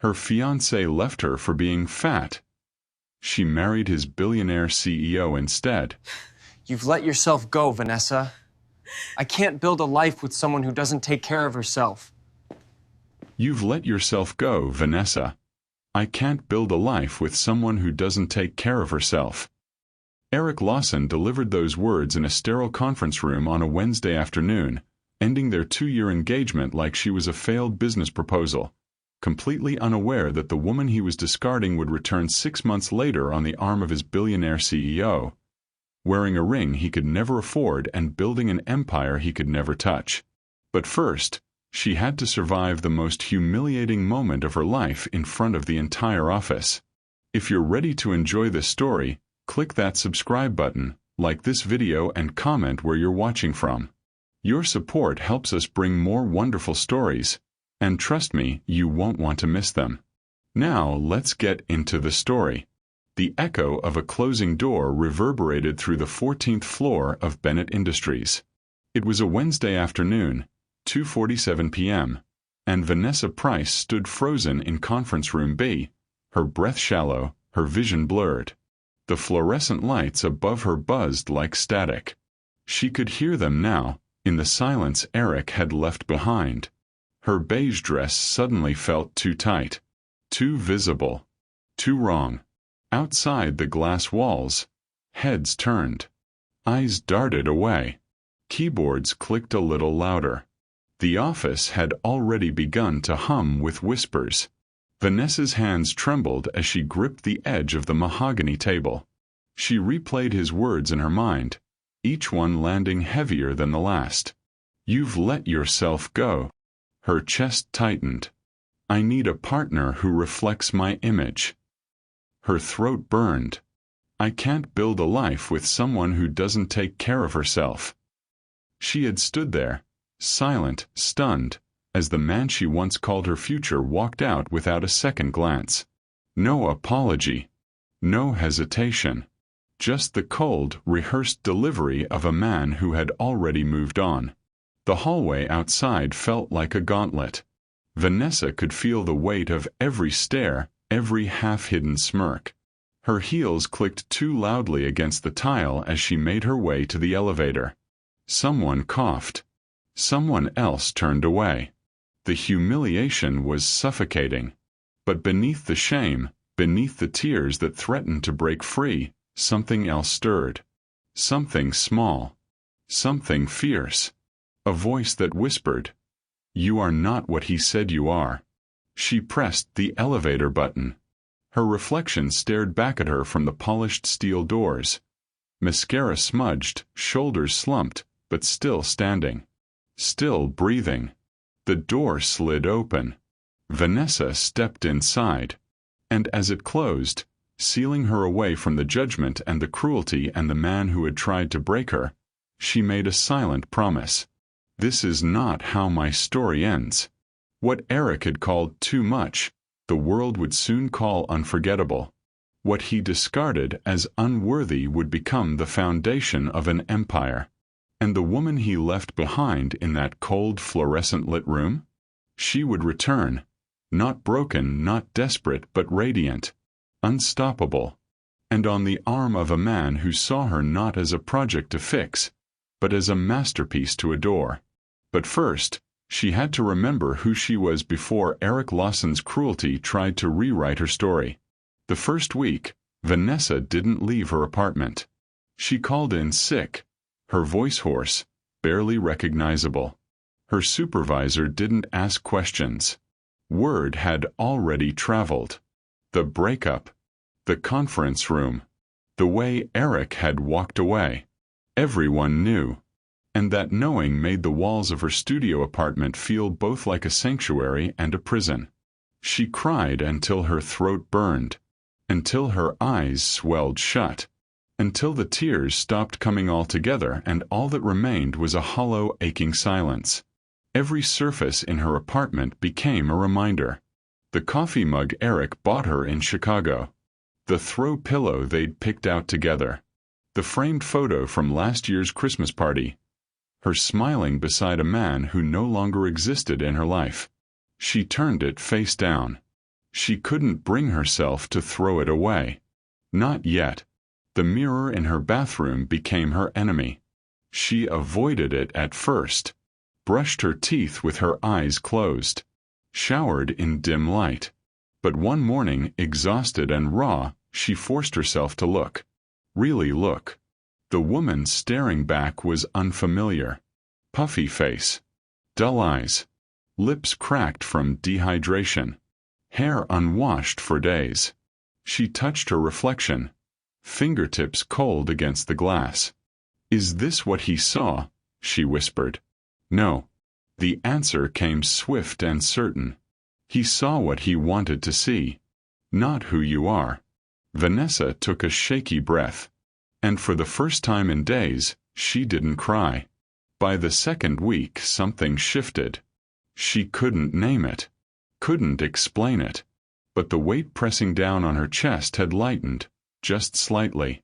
Her fiancé left her for being fat. She married his billionaire CEO instead. You've let yourself go, Vanessa. I can't build a life with someone who doesn't take care of herself. You've let yourself go, Vanessa. I can't build a life with someone who doesn't take care of herself. Eric Lawson delivered those words in a sterile conference room on a Wednesday afternoon, ending their 2-year engagement like she was a failed business proposal, completely unaware that the woman he was discarding would return 6 months later on the arm of his billionaire CEO, wearing a ring he could never afford and building an empire he could never touch. But first, she had to survive the most humiliating moment of her life in front of the entire office. If you're ready to enjoy this story, click that subscribe button, like this video and comment where you're watching from. Your support helps us bring more wonderful stories, and trust me, you won't want to miss them. Now let's get into the story. The echo of a closing door reverberated through the 14th floor of Bennett Industries. It was a Wednesday afternoon, 2:47 p.m., and Vanessa Price stood frozen in conference room B, her breath shallow, her vision blurred. The fluorescent lights above her buzzed like static. She could hear them now, in the silence Eric had left behind. Her beige dress suddenly felt too tight, too visible, too wrong. Outside the glass walls, heads turned. Eyes darted away. Keyboards clicked a little louder. The office had already begun to hum with whispers. Vanessa's hands trembled as she gripped the edge of the mahogany table. She replayed his words in her mind, each one landing heavier than the last. You've let yourself go. Her chest tightened. I need a partner who reflects my image. Her throat burned. I can't build a life with someone who doesn't take care of herself. She had stood there, silent, stunned, as the man she once called her future walked out without a second glance. No apology. No hesitation. Just the cold, rehearsed delivery of a man who had already moved on. The hallway outside felt like a gauntlet. Vanessa could feel the weight of every stare, every half-hidden smirk. Her heels clicked too loudly against the tile as she made her way to the elevator. Someone coughed. Someone else turned away. The humiliation was suffocating. But beneath the shame, beneath the tears that threatened to break free, something else stirred. Something small. Something fierce. A voice that whispered, "You are not what he said you are." She pressed the elevator button. Her reflection stared back at her from the polished steel doors. Mascara smudged, shoulders slumped, but still standing. Still breathing. The door slid open. Vanessa stepped inside. And as it closed, sealing her away from the judgment and the cruelty and the man who had tried to break her, she made a silent promise. This is not how my story ends. What Eric had called too much, the world would soon call unforgettable. What he discarded as unworthy would become the foundation of an empire. And the woman he left behind in that cold fluorescent-lit room? She would return, not broken, not desperate, but radiant, unstoppable, and on the arm of a man who saw her not as a project to fix, but as a masterpiece to adore. But first, she had to remember who she was before Eric Lawson's cruelty tried to rewrite her story. The first week, Vanessa didn't leave her apartment. She called in sick, her voice hoarse, barely recognizable. Her supervisor didn't ask questions. Word had already traveled. The breakup. The conference room. The way Eric had walked away. Everyone knew. And that knowing made the walls of her studio apartment feel both like a sanctuary and a prison. She cried until her throat burned, until her eyes swelled shut, until the tears stopped coming altogether and all that remained was a hollow, aching silence. Every surface in her apartment became a reminder. The coffee mug Eric bought her in Chicago. The throw pillow they'd picked out together. The framed photo from last year's Christmas party. Her smiling beside a man who no longer existed in her life. She turned it face down. She couldn't bring herself to throw it away. Not yet. The mirror in her bathroom became her enemy. She avoided it at first, brushed her teeth with her eyes closed, showered in dim light. But one morning, exhausted and raw, she forced herself to look. Really look. The woman staring back was unfamiliar. Puffy face. Dull eyes. Lips cracked from dehydration. Hair unwashed for days. She touched her reflection, fingertips cold against the glass. "Is this what he saw?" she whispered. No. The answer came swift and certain. He saw what he wanted to see, not who you are. Vanessa took a shaky breath. And for the first time in days, she didn't cry. By the second week, something shifted. She couldn't name it, couldn't explain it. But the weight pressing down on her chest had lightened, just slightly,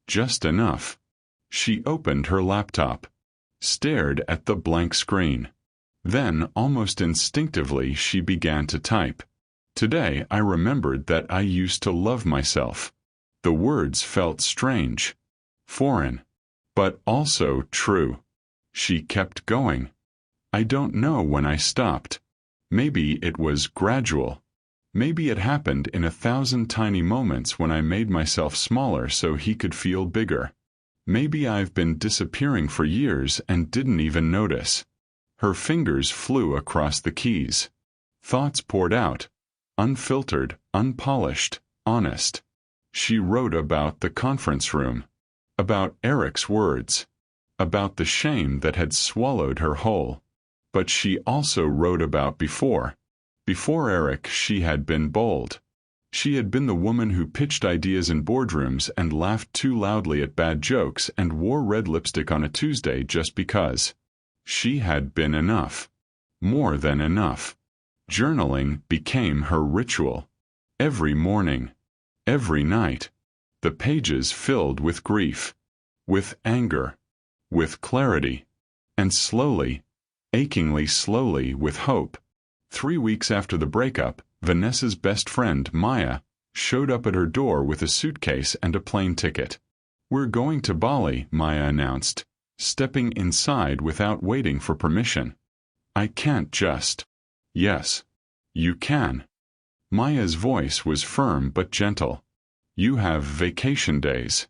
just enough. She opened her laptop, stared at the blank screen. Then, almost instinctively, she began to type. Today I remembered that I used to love myself. The words felt strange, foreign, but also true. She kept going. I don't know when I stopped. Maybe it was gradual. Maybe it happened in 1,000 tiny moments when I made myself smaller so he could feel bigger. Maybe I've been disappearing for years and didn't even notice. Her fingers flew across the keys. Thoughts poured out, unfiltered, unpolished, honest. She wrote about the conference room, about Eric's words, about the shame that had swallowed her whole. But she also wrote about before. Before Eric, she had been bold. She had been the woman who pitched ideas in boardrooms and laughed too loudly at bad jokes and wore red lipstick on a Tuesday just because. She had been enough. More than enough. Journaling became her ritual. Every morning. Every night. The pages filled with grief. With anger. With clarity. And slowly, achingly slowly, with hope. 3 weeks after the breakup, Vanessa's best friend, Maya, showed up at her door with a suitcase and a plane ticket. "We're going to Bali," Maya announced, stepping inside without waiting for permission. "I can't just." "Yes. You can." Maya's voice was firm but gentle. "You have vacation days.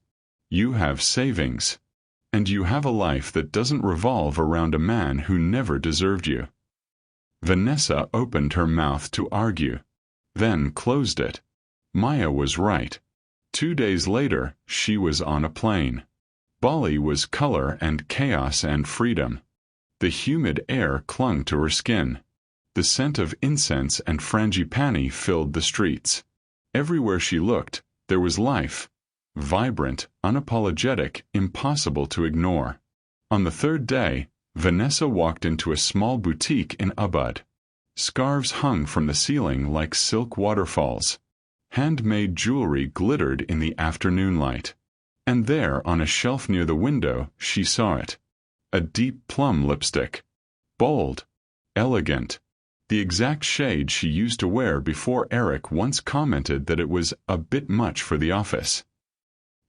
You have savings. And you have a life that doesn't revolve around a man who never deserved you." Vanessa opened her mouth to argue, then closed it. Maya was right. 2 days later, she was on a plane. Bali was color and chaos and freedom. The humid air clung to her skin. The scent of incense and frangipani filled the streets. Everywhere she looked, there was life. Vibrant, unapologetic, impossible to ignore. On the third day, Vanessa walked into a small boutique in Ubud. Scarves hung from the ceiling like silk waterfalls. Handmade jewelry glittered in the afternoon light. And there, on a shelf near the window, she saw it. A deep plum lipstick. Bold. Elegant. The exact shade she used to wear before Eric once commented that it was a bit much for the office.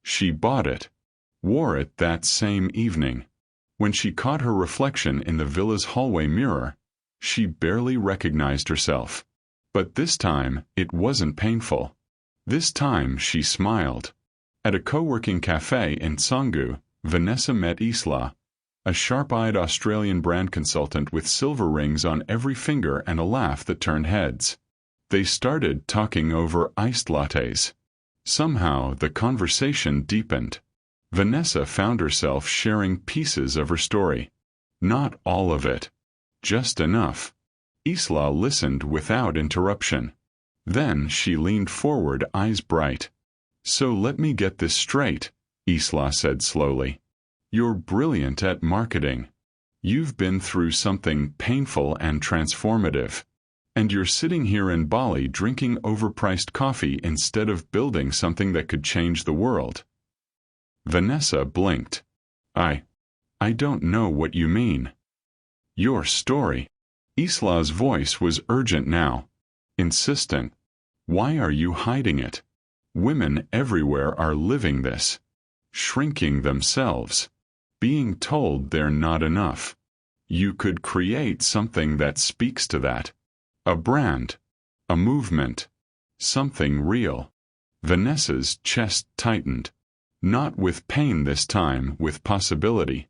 She bought it. Wore it that same evening. When she caught her reflection in the villa's hallway mirror, she barely recognized herself. But this time, it wasn't painful. This time she smiled. At a co-working cafe in Canggu, Vanessa met Isla, a sharp-eyed Australian brand consultant with silver rings on every finger and a laugh that turned heads. They started talking over iced lattes. Somehow, the conversation deepened. Vanessa found herself sharing pieces of her story. Not all of it. Just enough. Isla listened without interruption. Then she leaned forward, eyes bright. "So let me get this straight," Isla said slowly. "You're brilliant at marketing. You've been through something painful and transformative. And you're sitting here in Bali drinking overpriced coffee instead of building something that could change the world." Vanessa blinked. I don't know what you mean." "Your story." Isla's voice was urgent now. Insistent. Why are you hiding it? Women everywhere are living this. Shrinking themselves. Being told they're not enough. You could create something that speaks to that. A brand. A movement. Something real. Vanessa's chest tightened. Not with pain this time, with possibility.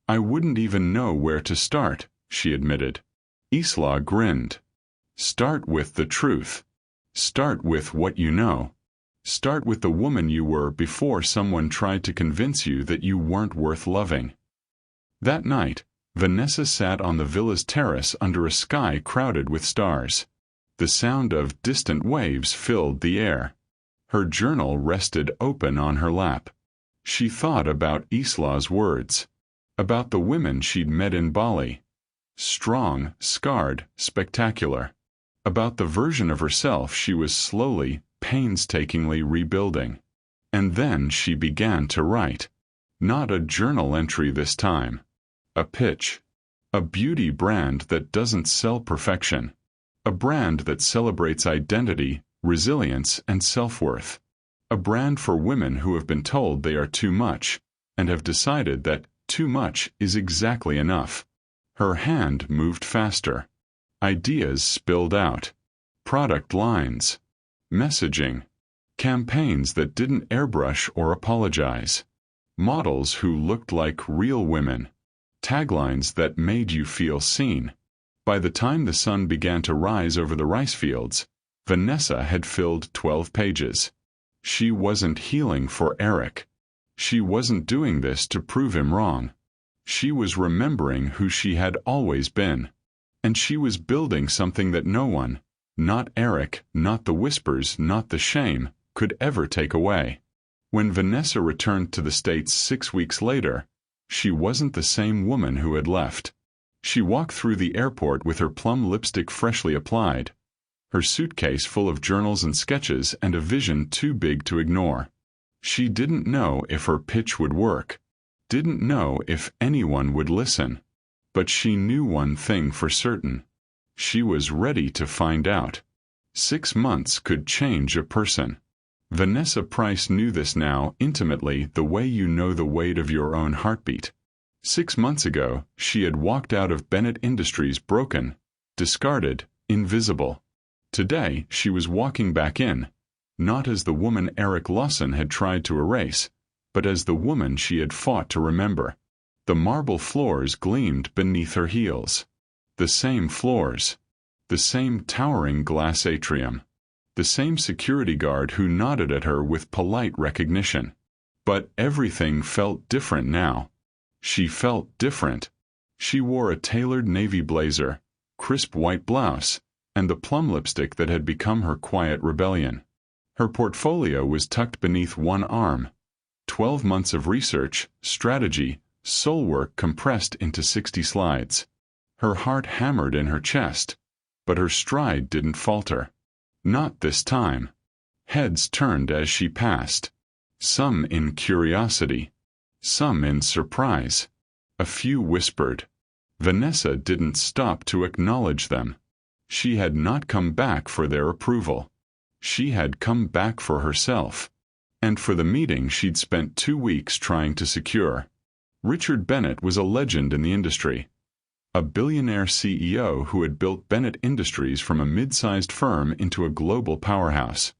I wouldn't even know where to start, she admitted. Isla grinned. Start with the truth. Start with what you know. Start with the woman you were before someone tried to convince you that you weren't worth loving. That night, Vanessa sat on the villa's terrace under a sky crowded with stars. The sound of distant waves filled the air. Her journal rested open on her lap. She thought about Isla's words. About the women she'd met in Bali. Strong, scarred, spectacular. About the version of herself she was slowly, painstakingly rebuilding. And then she began to write. Not a journal entry this time. A pitch. A beauty brand that doesn't sell perfection. A brand that celebrates identity, resilience, and self-worth. A brand for women who have been told they are too much, and have decided that too much is exactly enough. Her hand moved faster. Ideas spilled out. Product lines. Messaging. Campaigns that didn't airbrush or apologize. Models who looked like real women. Taglines that made you feel seen. By the time the sun began to rise over the rice fields, Vanessa had filled 12 pages. She wasn't healing for Eric. She wasn't doing this to prove him wrong. She was remembering who she had always been. And she was building something that no one, not Eric, not the whispers, not the shame, could ever take away. When Vanessa returned to the States 6 weeks later, she wasn't the same woman who had left. She walked through the airport with her plum lipstick freshly applied, her suitcase full of journals and sketches and a vision too big to ignore. She didn't know if her pitch would work, didn't know if anyone would listen. But she knew one thing for certain. She was ready to find out. 6 months could change a person. Vanessa Price knew this now intimately, the way you know the weight of your own heartbeat. 6 months ago, she had walked out of Bennett Industries broken, discarded, invisible. Today, she was walking back in, not as the woman Eric Lawson had tried to erase, but as the woman she had fought to remember. The marble floors gleamed beneath her heels. The same floors. The same towering glass atrium. The same security guard who nodded at her with polite recognition. But everything felt different now. She felt different. She wore a tailored navy blazer, crisp white blouse, and the plum lipstick that had become her quiet rebellion. Her portfolio was tucked beneath one arm. 12 months of research, strategy, soul work compressed into 60 slides. Her heart hammered in her chest, but her stride didn't falter. Not this time. Heads turned as she passed. Some in curiosity. Some in surprise. A few whispered. Vanessa didn't stop to acknowledge them. She had not come back for their approval. She had come back for herself. And for the meeting she'd spent 2 weeks trying to secure. Richard Bennett was a legend in the industry. A billionaire CEO who had built Bennett Industries from a mid-sized firm into a global powerhouse.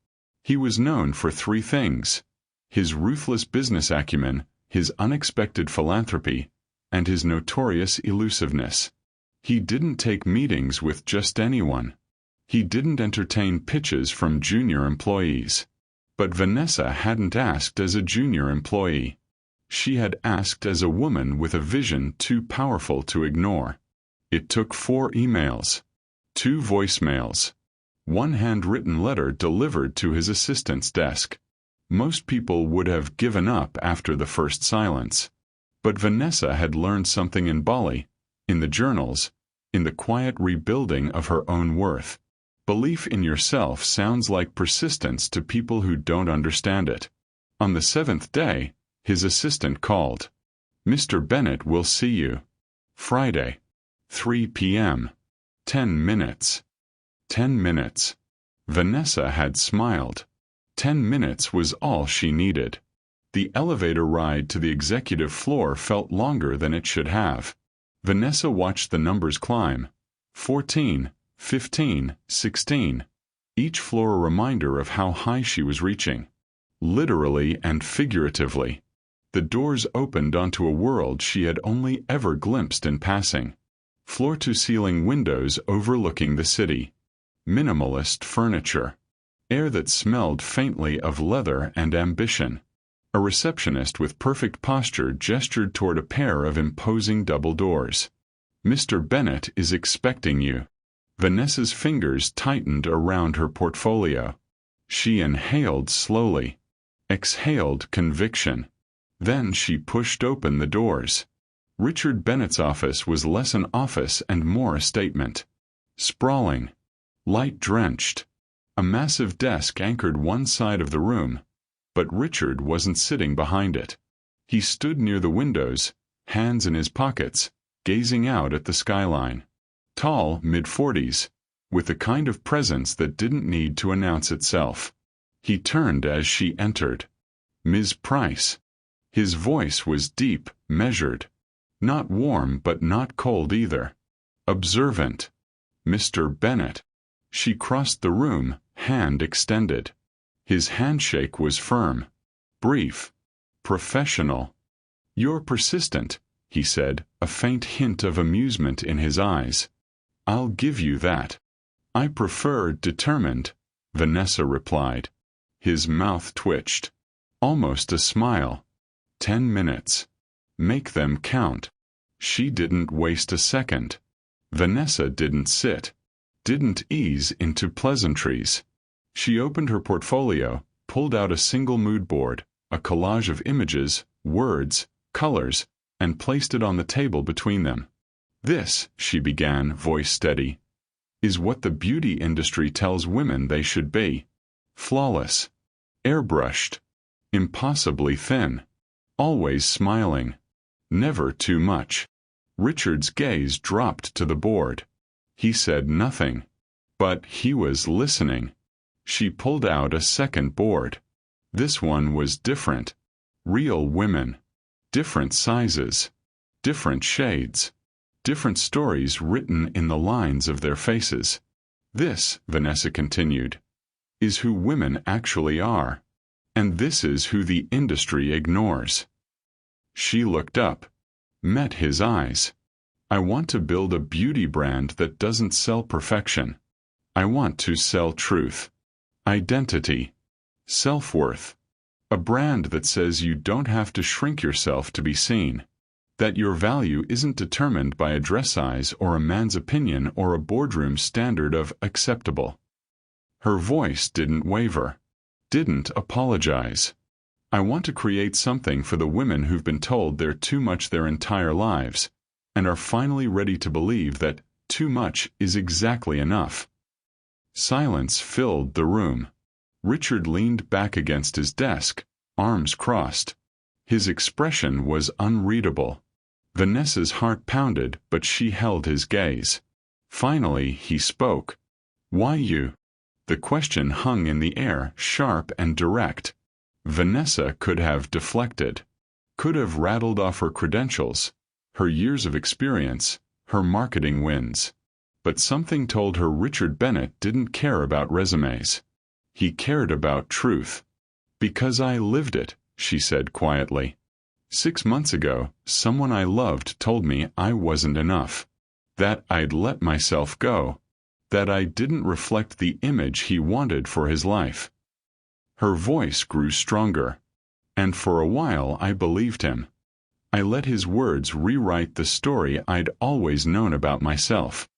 He was known for 3 things: his ruthless business acumen, his unexpected philanthropy, and his notorious elusiveness. He didn't take meetings with just anyone. He didn't entertain pitches from junior employees. But Vanessa hadn't asked as a junior employee. She had asked as a woman with a vision too powerful to ignore. It took 4 emails, 2 voicemails, 1 handwritten letter delivered to his assistant's desk. Most people would have given up after the first silence. But Vanessa had learned something in Bali, in the journals, in the quiet rebuilding of her own worth. Belief in yourself sounds like persistence to people who don't understand it. On the 7th day, his assistant called. "Mr. Bennett will see you. Friday. 3 p.m. 10 minutes. 10 minutes. Vanessa had smiled. 10 minutes was all she needed. The elevator ride to the executive floor felt longer than it should have. Vanessa watched the numbers climb. 14, 15, 16. Each floor a reminder of how high she was reaching. Literally and figuratively. The doors opened onto a world she had only ever glimpsed in passing. Floor-to-ceiling windows overlooking the city. Minimalist furniture. Air that smelled faintly of leather and ambition. A receptionist with perfect posture gestured toward a pair of imposing double doors. "Mr. Bennett is expecting you." Vanessa's fingers tightened around her portfolio. She inhaled slowly. Exhaled conviction. Then she pushed open the doors. Richard Bennett's office was less an office and more a statement. Sprawling. Light-drenched. A massive desk anchored one side of the room. But Richard wasn't sitting behind it. He stood near the windows, hands in his pockets, gazing out at the skyline. Tall, mid-40s, with the kind of presence that didn't need to announce itself. He turned as she entered. "Ms. Price." His voice was deep, measured. Not warm but not cold either. Observant. "Mr. Bennett." She crossed the room, hand extended. His handshake was firm, brief, professional. "You're persistent," he said, a faint hint of amusement in his eyes. "I'll give you that." "I prefer determined," Vanessa replied. His mouth twitched. Almost a smile. 10 minutes. Make them count. She didn't waste a second. Vanessa didn't sit. Didn't ease into pleasantries. She opened her portfolio, pulled out a single mood board, a collage of images, words, colors, and placed it on the table between them. "This," she began, voice steady, "is what the beauty industry tells women they should be. Flawless. Airbrushed. Impossibly thin. Always smiling. Never too much." Richard's gaze dropped to the board. He said nothing. But he was listening. She pulled out a second board. This one was different. Real women. Different sizes. Different shades. Different stories written in the lines of their faces. "This," Vanessa continued, "is who women actually are. And this is who the industry ignores." She looked up. Met his eyes. "I want to build a beauty brand that doesn't sell perfection. I want to sell truth. Identity. Self-worth. A brand that says you don't have to shrink yourself to be seen. That your value isn't determined by a dress size or a man's opinion or a boardroom standard of acceptable." Her voice didn't waver. Didn't apologize. "I want to create something for the women who've been told they're too much their entire lives, and are finally ready to believe that too much is exactly enough." Silence filled the room. Richard leaned back against his desk, arms crossed. His expression was unreadable. Vanessa's heart pounded, but she held his gaze. Finally, he spoke. "Why you?" The question hung in the air, sharp and direct. Vanessa could have deflected. Could have rattled off her credentials, her years of experience, her marketing wins. But something told her Richard Bennett didn't care about resumes. He cared about truth. "Because I lived it," she said quietly. 6 months ago, someone I loved told me I wasn't enough. That I'd let myself go. That I didn't reflect the image he wanted for his life." Her voice grew stronger. "And for a while I believed him. I let his words rewrite the story I'd always known about myself."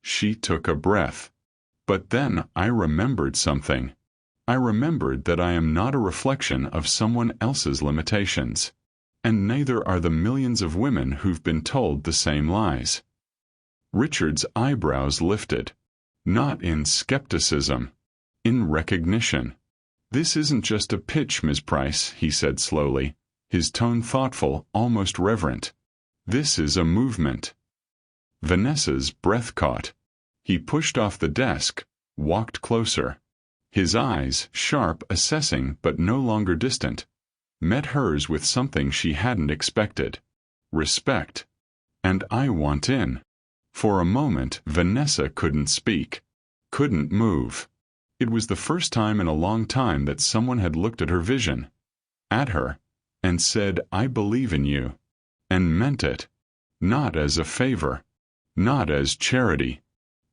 She took a breath. "But then I remembered something. I remembered that I am not a reflection of someone else's limitations. And neither are the millions of women who've been told the same lies." Richard's eyebrows lifted. Not in skepticism. In recognition. "This isn't just a pitch, Ms. Price," he said slowly, his tone thoughtful, almost reverent. "This is a movement." Vanessa's breath caught. He pushed off the desk, walked closer. His eyes, sharp, assessing, but no longer distant, met hers with something she hadn't expected. Respect. And I want in. For a moment, Vanessa couldn't speak. Couldn't move. It was the first time in a long time that someone had looked at her vision, at her, and said, "I believe in you." And meant it. Not as a favor. Not as charity.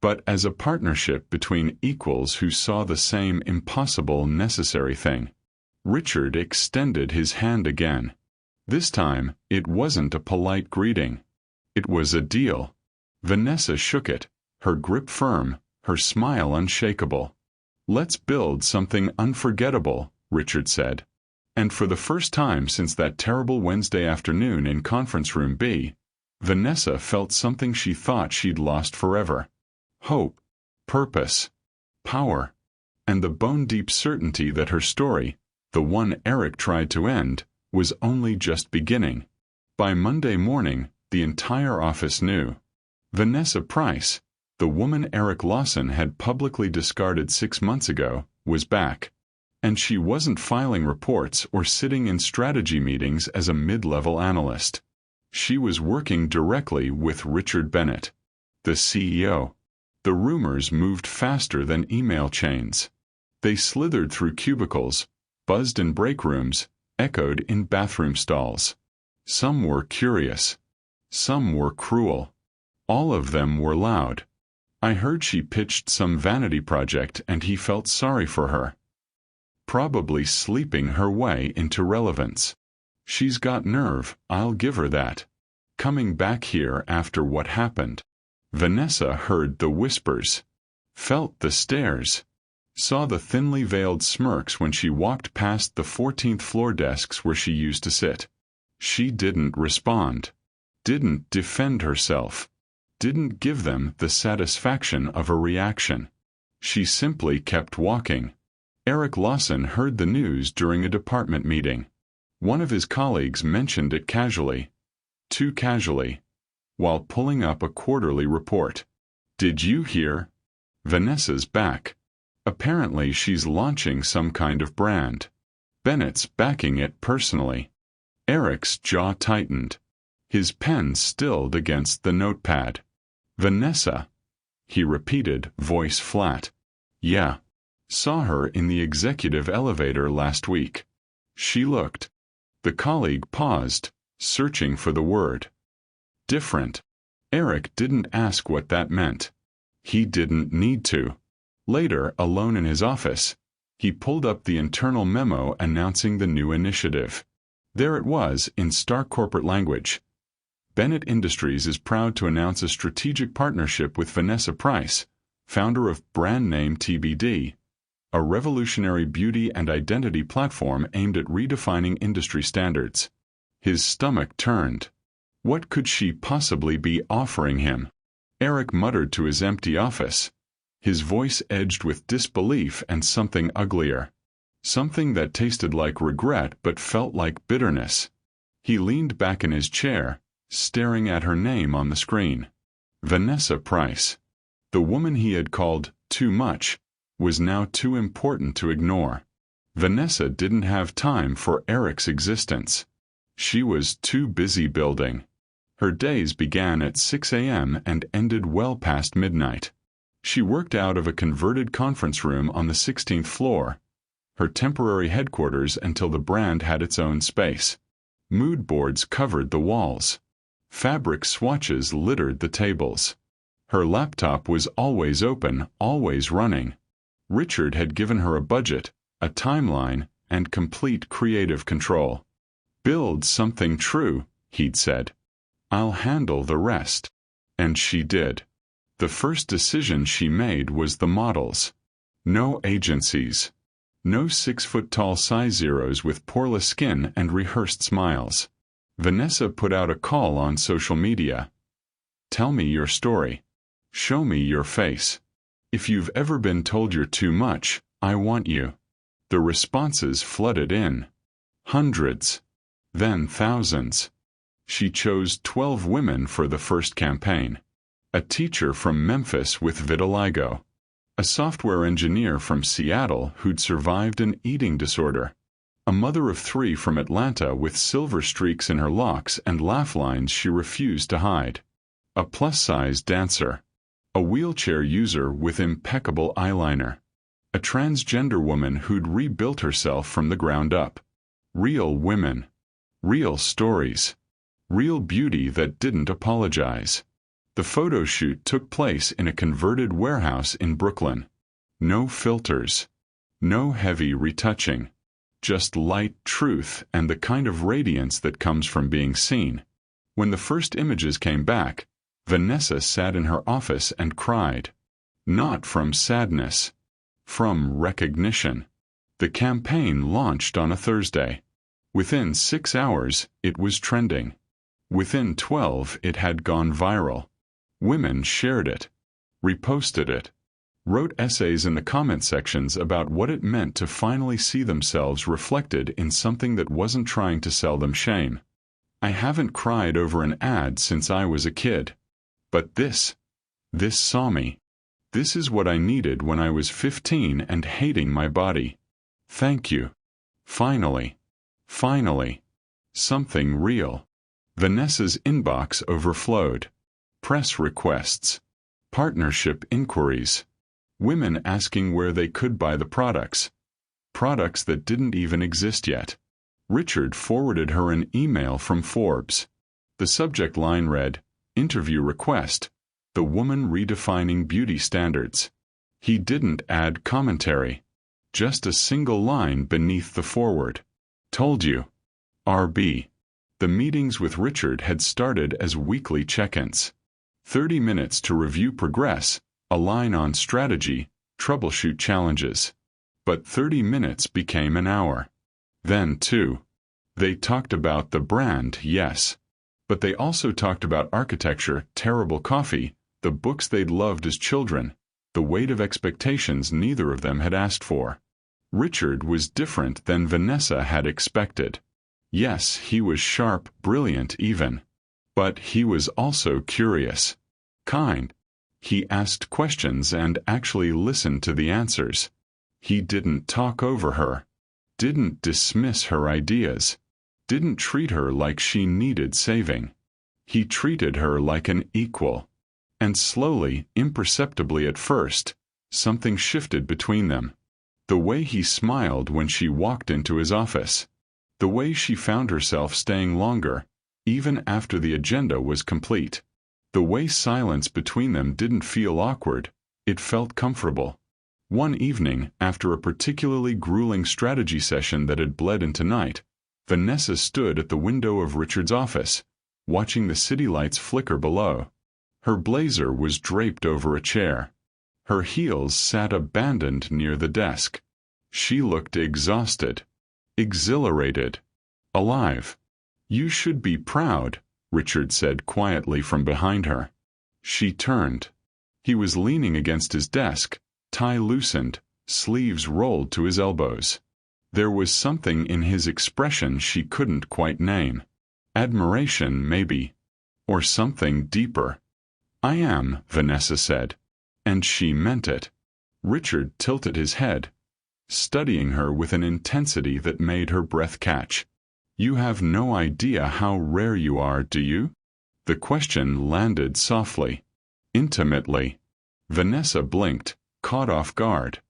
But as a partnership between equals who saw the same impossible necessary thing. Richard extended his hand again. This time, it wasn't a polite greeting. It was a deal. Vanessa shook it, her grip firm, her smile unshakable. "Let's build something unforgettable," Richard said. And for the first time since that terrible Wednesday afternoon in Conference Room B, Vanessa felt something she thought she'd lost forever. Hope, purpose, power, and the bone-deep certainty that her story, the one Eric tried to end, was only just beginning. By Monday morning, the entire office knew. Vanessa Price, the woman Eric Lawson had publicly discarded 6 months ago, was back. And she wasn't filing reports or sitting in strategy meetings as a mid-level analyst. She was working directly with Richard Bennett, the CEO. The rumors moved faster than email chains. They slithered through cubicles, buzzed in break rooms, echoed in bathroom stalls. Some were curious. Some were cruel. All of them were loud. "I heard she pitched some vanity project and he felt sorry for her. Probably sleeping her way into relevance. She's got nerve, I'll give her that. Coming back here after what happened." Vanessa heard the whispers, felt the stares, saw the thinly veiled smirks when she walked past the 14th floor desks where she used to sit. She didn't respond, didn't defend herself, didn't give them the satisfaction of a reaction. She simply kept walking. Eric Lawson heard the news during a department meeting. One of his colleagues mentioned it casually, too casually, while pulling up a quarterly report. "Did you hear? Vanessa's back. Apparently she's launching some kind of brand. Bennett's backing it personally." Eric's jaw tightened. His pen stilled against the notepad. "Vanessa," he repeated, voice flat. "Yeah. Saw her in the executive elevator last week." She looked. The colleague paused, searching for the word. Different. Eric didn't ask what that meant. He didn't need to. Later, alone in his office, he pulled up the internal memo announcing the new initiative. There it was, in stark corporate language. Bennett Industries is proud to announce a strategic partnership with Vanessa Price, founder of Brand Name TBD, a revolutionary beauty and identity platform aimed at redefining industry standards. His stomach turned. What could she possibly be offering him? Eric muttered to his empty office, his voice edged with disbelief and something uglier. Something that tasted like regret but felt like bitterness. He leaned back in his chair, staring at her name on the screen. Vanessa Price. The woman he had called too much was now too important to ignore. Vanessa didn't have time for Eric's existence. She was too busy building. Her days began at 6 a.m. and ended well past midnight. She worked out of a converted conference room on the 16th floor, her temporary headquarters until the brand had its own space. Mood boards covered the walls. Fabric swatches littered the tables. Her laptop was always open, always running. Richard had given her a budget, a timeline, and complete creative control. "Build something true," he'd said. "I'll handle the rest." And she did. The first decision she made was the models. No agencies. No 6-foot-tall size zeros with poreless skin and rehearsed smiles. Vanessa put out a call on social media. "Tell me your story. Show me your face. If you've ever been told you're too much, I want you." The responses flooded in. Hundreds. Then thousands. She chose 12 women for the first campaign. A teacher from Memphis with vitiligo. a software engineer from Seattle who'd survived an eating disorder, a mother of 3 from Atlanta with silver streaks in her locks and laugh lines she refused to hide, a plus-size dancer, a wheelchair user with impeccable eyeliner, a transgender woman who'd rebuilt herself from the ground up. Real women. Real stories. Real beauty that didn't apologize. The photo shoot took place in a converted warehouse in Brooklyn. No filters. No heavy retouching. Just light, truth, and the kind of radiance that comes from being seen. When the first images came back, Vanessa sat in her office and cried. Not from sadness. From recognition. The campaign launched on a Thursday. Within 6 hours, it was trending. Within 12, it had gone viral. Women shared it, reposted it, wrote essays in the comment sections about what it meant to finally see themselves reflected in something that wasn't trying to sell them shame. I haven't cried over an ad since I was a kid. But this saw me. This is what I needed when I was 15 and hating my body. Thank you. Finally. Something real. Vanessa's inbox overflowed. Press requests. Partnership inquiries. Women asking where they could buy the products. Products that didn't even exist yet. Richard forwarded her an email from Forbes. The subject line read, "Interview request. The woman redefining beauty standards." He didn't add commentary. Just a single line beneath the forward. Told you. RB. The meetings with Richard had started as weekly check-ins. 30 minutes to review progress, align on strategy, troubleshoot challenges. But 30 minutes became an hour. Then 2. They talked about the brand, yes. But they also talked about architecture, terrible coffee, the books they'd loved as children, the weight of expectations neither of them had asked for. Richard was different than Vanessa had expected. Yes, he was sharp, brilliant even. But he was also curious. Kind. He asked questions and actually listened to the answers. He didn't talk over her. Didn't dismiss her ideas. Didn't treat her like she needed saving. He treated her like an equal. And slowly, imperceptibly at first, something shifted between them. The way he smiled when she walked into his office. The way she found herself staying longer, even after the agenda was complete. The way silence between them didn't feel awkward, it felt comfortable. One evening, after a particularly grueling strategy session that had bled into night, Vanessa stood at the window of Richard's office, watching the city lights flicker below. Her blazer was draped over a chair. Her heels sat abandoned near the desk. She looked exhausted, exhilarated, alive. "You should be proud," Richard said quietly from behind her. She turned. He was leaning against his desk, tie loosened, sleeves rolled to his elbows. There was something in his expression she couldn't quite name. Admiration, maybe. Or something deeper. "I am," Vanessa said. And she meant it. Richard tilted his head, studying her with an intensity that made her breath catch. "You have no idea how rare you are, do you?" The question landed softly, intimately. Vanessa blinked, caught off guard.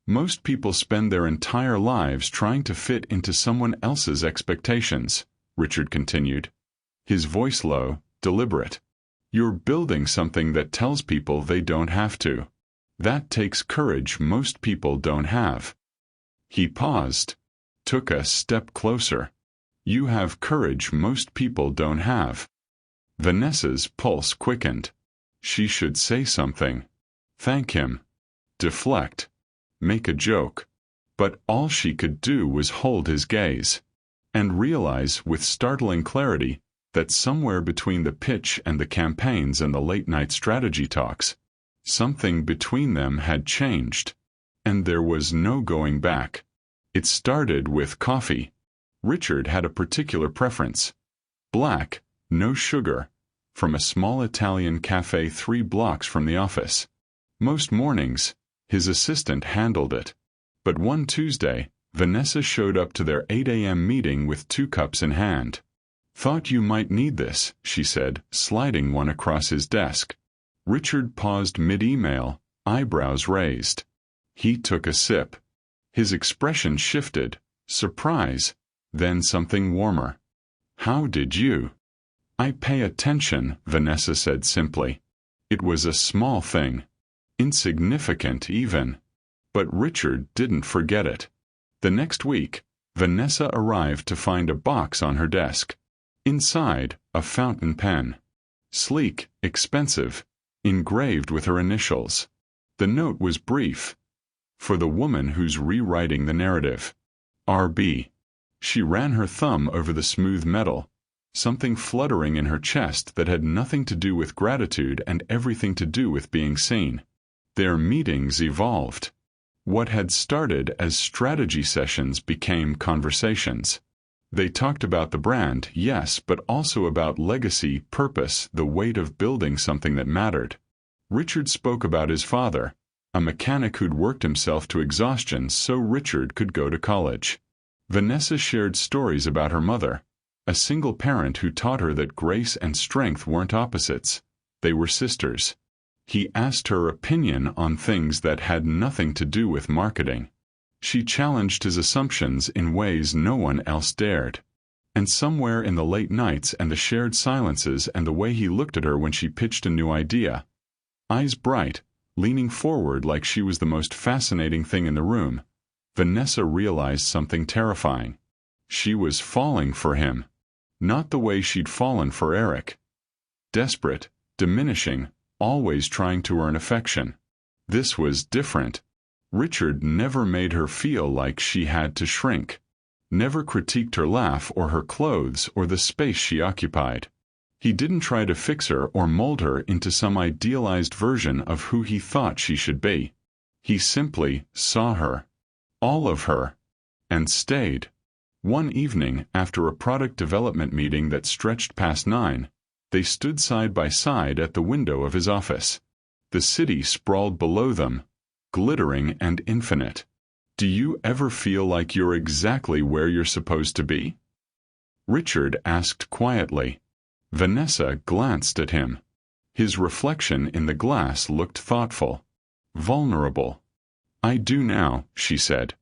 Most people spend their entire lives trying to fit into someone else's expectations," Richard continued, his voice low, deliberate. "You're building something that tells people they don't have to. That takes courage most people don't have." He paused, took a step closer. "You have courage most people don't have." Vanessa's pulse quickened. She should say something. Thank him. Deflect. Make a joke. But all she could do was hold his gaze. And realize with startling clarity that somewhere between the pitch and the campaigns and the late-night strategy talks, something between them had changed. And there was no going back. It started with coffee. Richard had a particular preference. Black, no sugar, from a small Italian cafe 3 blocks from the office. Most mornings, his assistant handled it. But one Tuesday, Vanessa showed up to their 8 a.m. meeting with 2 cups in hand. "Thought you might need this," she said, sliding one across his desk. Richard paused mid-email, eyebrows raised. He took a sip. His expression shifted, surprise, then something warmer. "How did you?" "I pay attention," Vanessa said simply. It was a small thing. Insignificant even. But Richard didn't forget it. The next week, Vanessa arrived to find a box on her desk. Inside, a fountain pen. Sleek, expensive, engraved with her initials. The note was brief. "For the woman who's rewriting the narrative. R.B." She ran her thumb over the smooth metal, something fluttering in her chest that had nothing to do with gratitude and everything to do with being seen. Their meetings evolved. What had started as strategy sessions became conversations. They talked about the brand, yes, but also about legacy, purpose, the weight of building something that mattered. Richard spoke about his father, a mechanic who'd worked himself to exhaustion so Richard could go to college. Vanessa shared stories about her mother, a single parent who taught her that grace and strength weren't opposites. They were sisters. He asked her opinion on things that had nothing to do with marketing. She challenged his assumptions in ways no one else dared. And somewhere in the late nights and the shared silences and the way he looked at her when she pitched a new idea, eyes bright, leaning forward like she was the most fascinating thing in the room, Vanessa realized something terrifying. She was falling for him. Not the way she'd fallen for Eric. Desperate, diminishing, always trying to earn affection. This was different. Richard never made her feel like she had to shrink. Never critiqued her laugh or her clothes or the space she occupied. He didn't try to fix her or mold her into some idealized version of who he thought she should be. He simply saw her. All of her. And stayed. One evening, after a product development meeting that stretched past 9, they stood side by side at the window of his office. The city sprawled below them, glittering and infinite. "Do you ever feel like you're exactly where you're supposed to be?" Richard asked quietly. Vanessa glanced at him. His reflection in the glass looked thoughtful, vulnerable. "I do now," she said.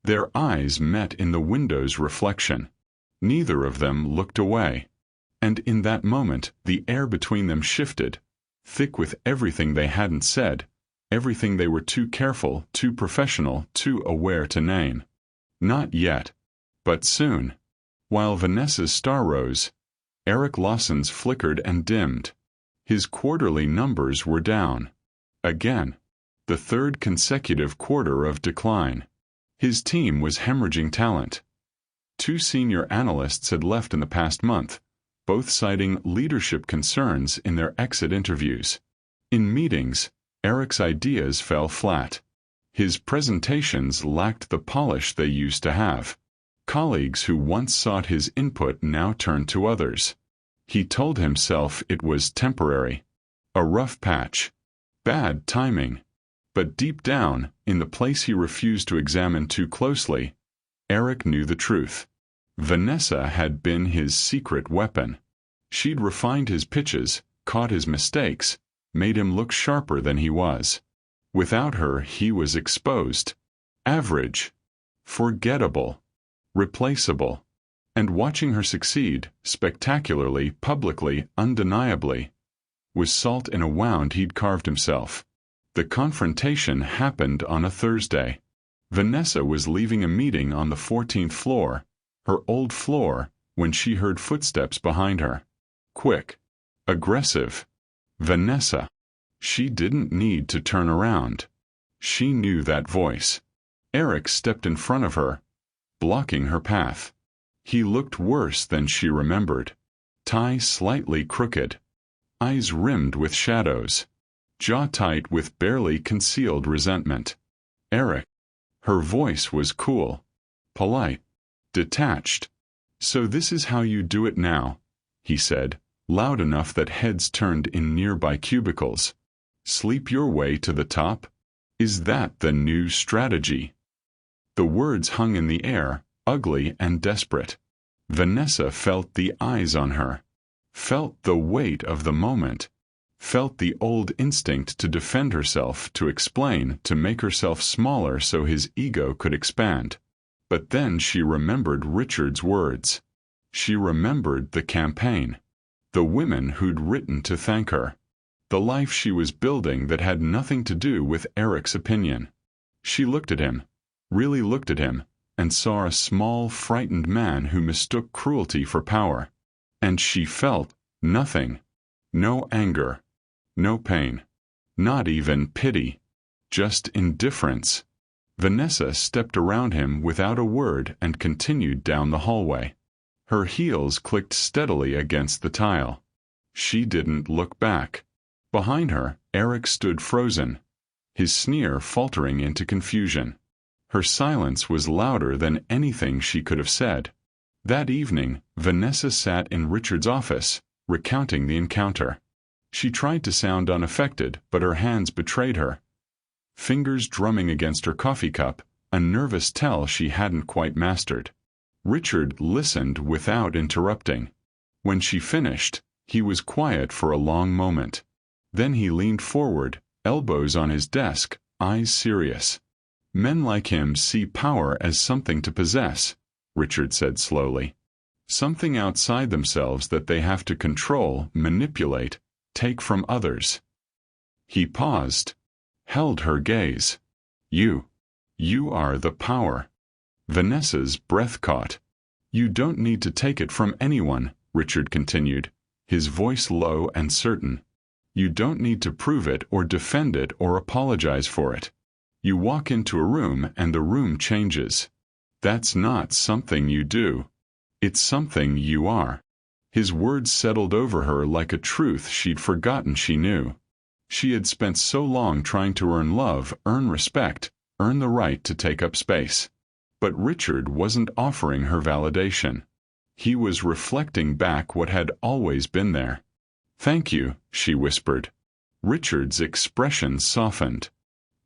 Their eyes met in the window's reflection. Neither of them looked away. And in that moment, the air between them shifted, thick with everything they hadn't said, everything they were too careful, too professional, too aware to name. Not yet. But soon. While Vanessa's star rose, Eric Lawson's flickered and dimmed. His quarterly numbers were down. Again. The third consecutive quarter of decline. His team was hemorrhaging talent. 2 senior analysts had left in the past month, both citing leadership concerns in their exit interviews. In meetings, Eric's ideas fell flat. His presentations lacked the polish they used to have. Colleagues who once sought his input now turned to others. He told himself it was temporary. A rough patch. Bad timing. But deep down, in the place he refused to examine too closely, Eric knew the truth. Vanessa had been his secret weapon. She'd refined his pitches, caught his mistakes, made him look sharper than he was. Without her, he was exposed. Average. Forgettable. Replaceable. And watching her succeed, spectacularly, publicly, undeniably, was salt in a wound he'd carved himself. The confrontation happened on a Thursday. Vanessa was leaving a meeting on the 14th floor, her old floor, when she heard footsteps behind her. Quick. Aggressive. Vanessa. She didn't need to turn around. She knew that voice. Eric stepped in front of her, blocking her path. He looked worse than she remembered. Tie slightly crooked. Eyes rimmed with shadows. Jaw tight with barely concealed resentment. Eric. Her voice was cool. Polite. Detached. "So this is how you do it now," he said, loud enough that heads turned in nearby cubicles. Sleep your way to the top? Is that the new strategy? The words hung in the air, ugly and desperate. Vanessa felt the eyes on her, felt the weight of the moment, felt the old instinct to defend herself, to explain, to make herself smaller so his ego could expand. But then she remembered Richard's words. She remembered the campaign, the women who'd written to thank her, the life she was building that had nothing to do with Eric's opinion. She looked at him, really looked at him, and saw a small, frightened man who mistook cruelty for power. And she felt nothing. No anger, no pain, not even pity, just indifference. Vanessa stepped around him without a word and continued down the hallway. Her heels clicked steadily against the tile. She didn't look back. Behind her, Eric stood frozen, his sneer faltering into confusion. Her silence was louder than anything she could have said. That evening, Vanessa sat in Richard's office, recounting the encounter. She tried to sound unaffected, but her hands betrayed her. Fingers drumming against her coffee cup, a nervous tell she hadn't quite mastered. Richard listened without interrupting. When she finished, he was quiet for a long moment. Then he leaned forward, elbows on his desk, eyes serious. Men like him see power as something to possess, Richard said slowly. Something outside themselves that they have to control, manipulate, take from others. He paused, held her gaze. You are the power. Vanessa's breath caught. You don't need to take it from anyone, Richard continued, his voice low and certain. You don't need to prove it or defend it or apologize for it. You walk into a room and the room changes. That's not something you do. It's something you are. His words settled over her like a truth she'd forgotten she knew. She had spent so long trying to earn love, earn respect, earn the right to take up space. But Richard wasn't offering her validation. He was reflecting back what had always been there. Thank you, she whispered. Richard's expression softened.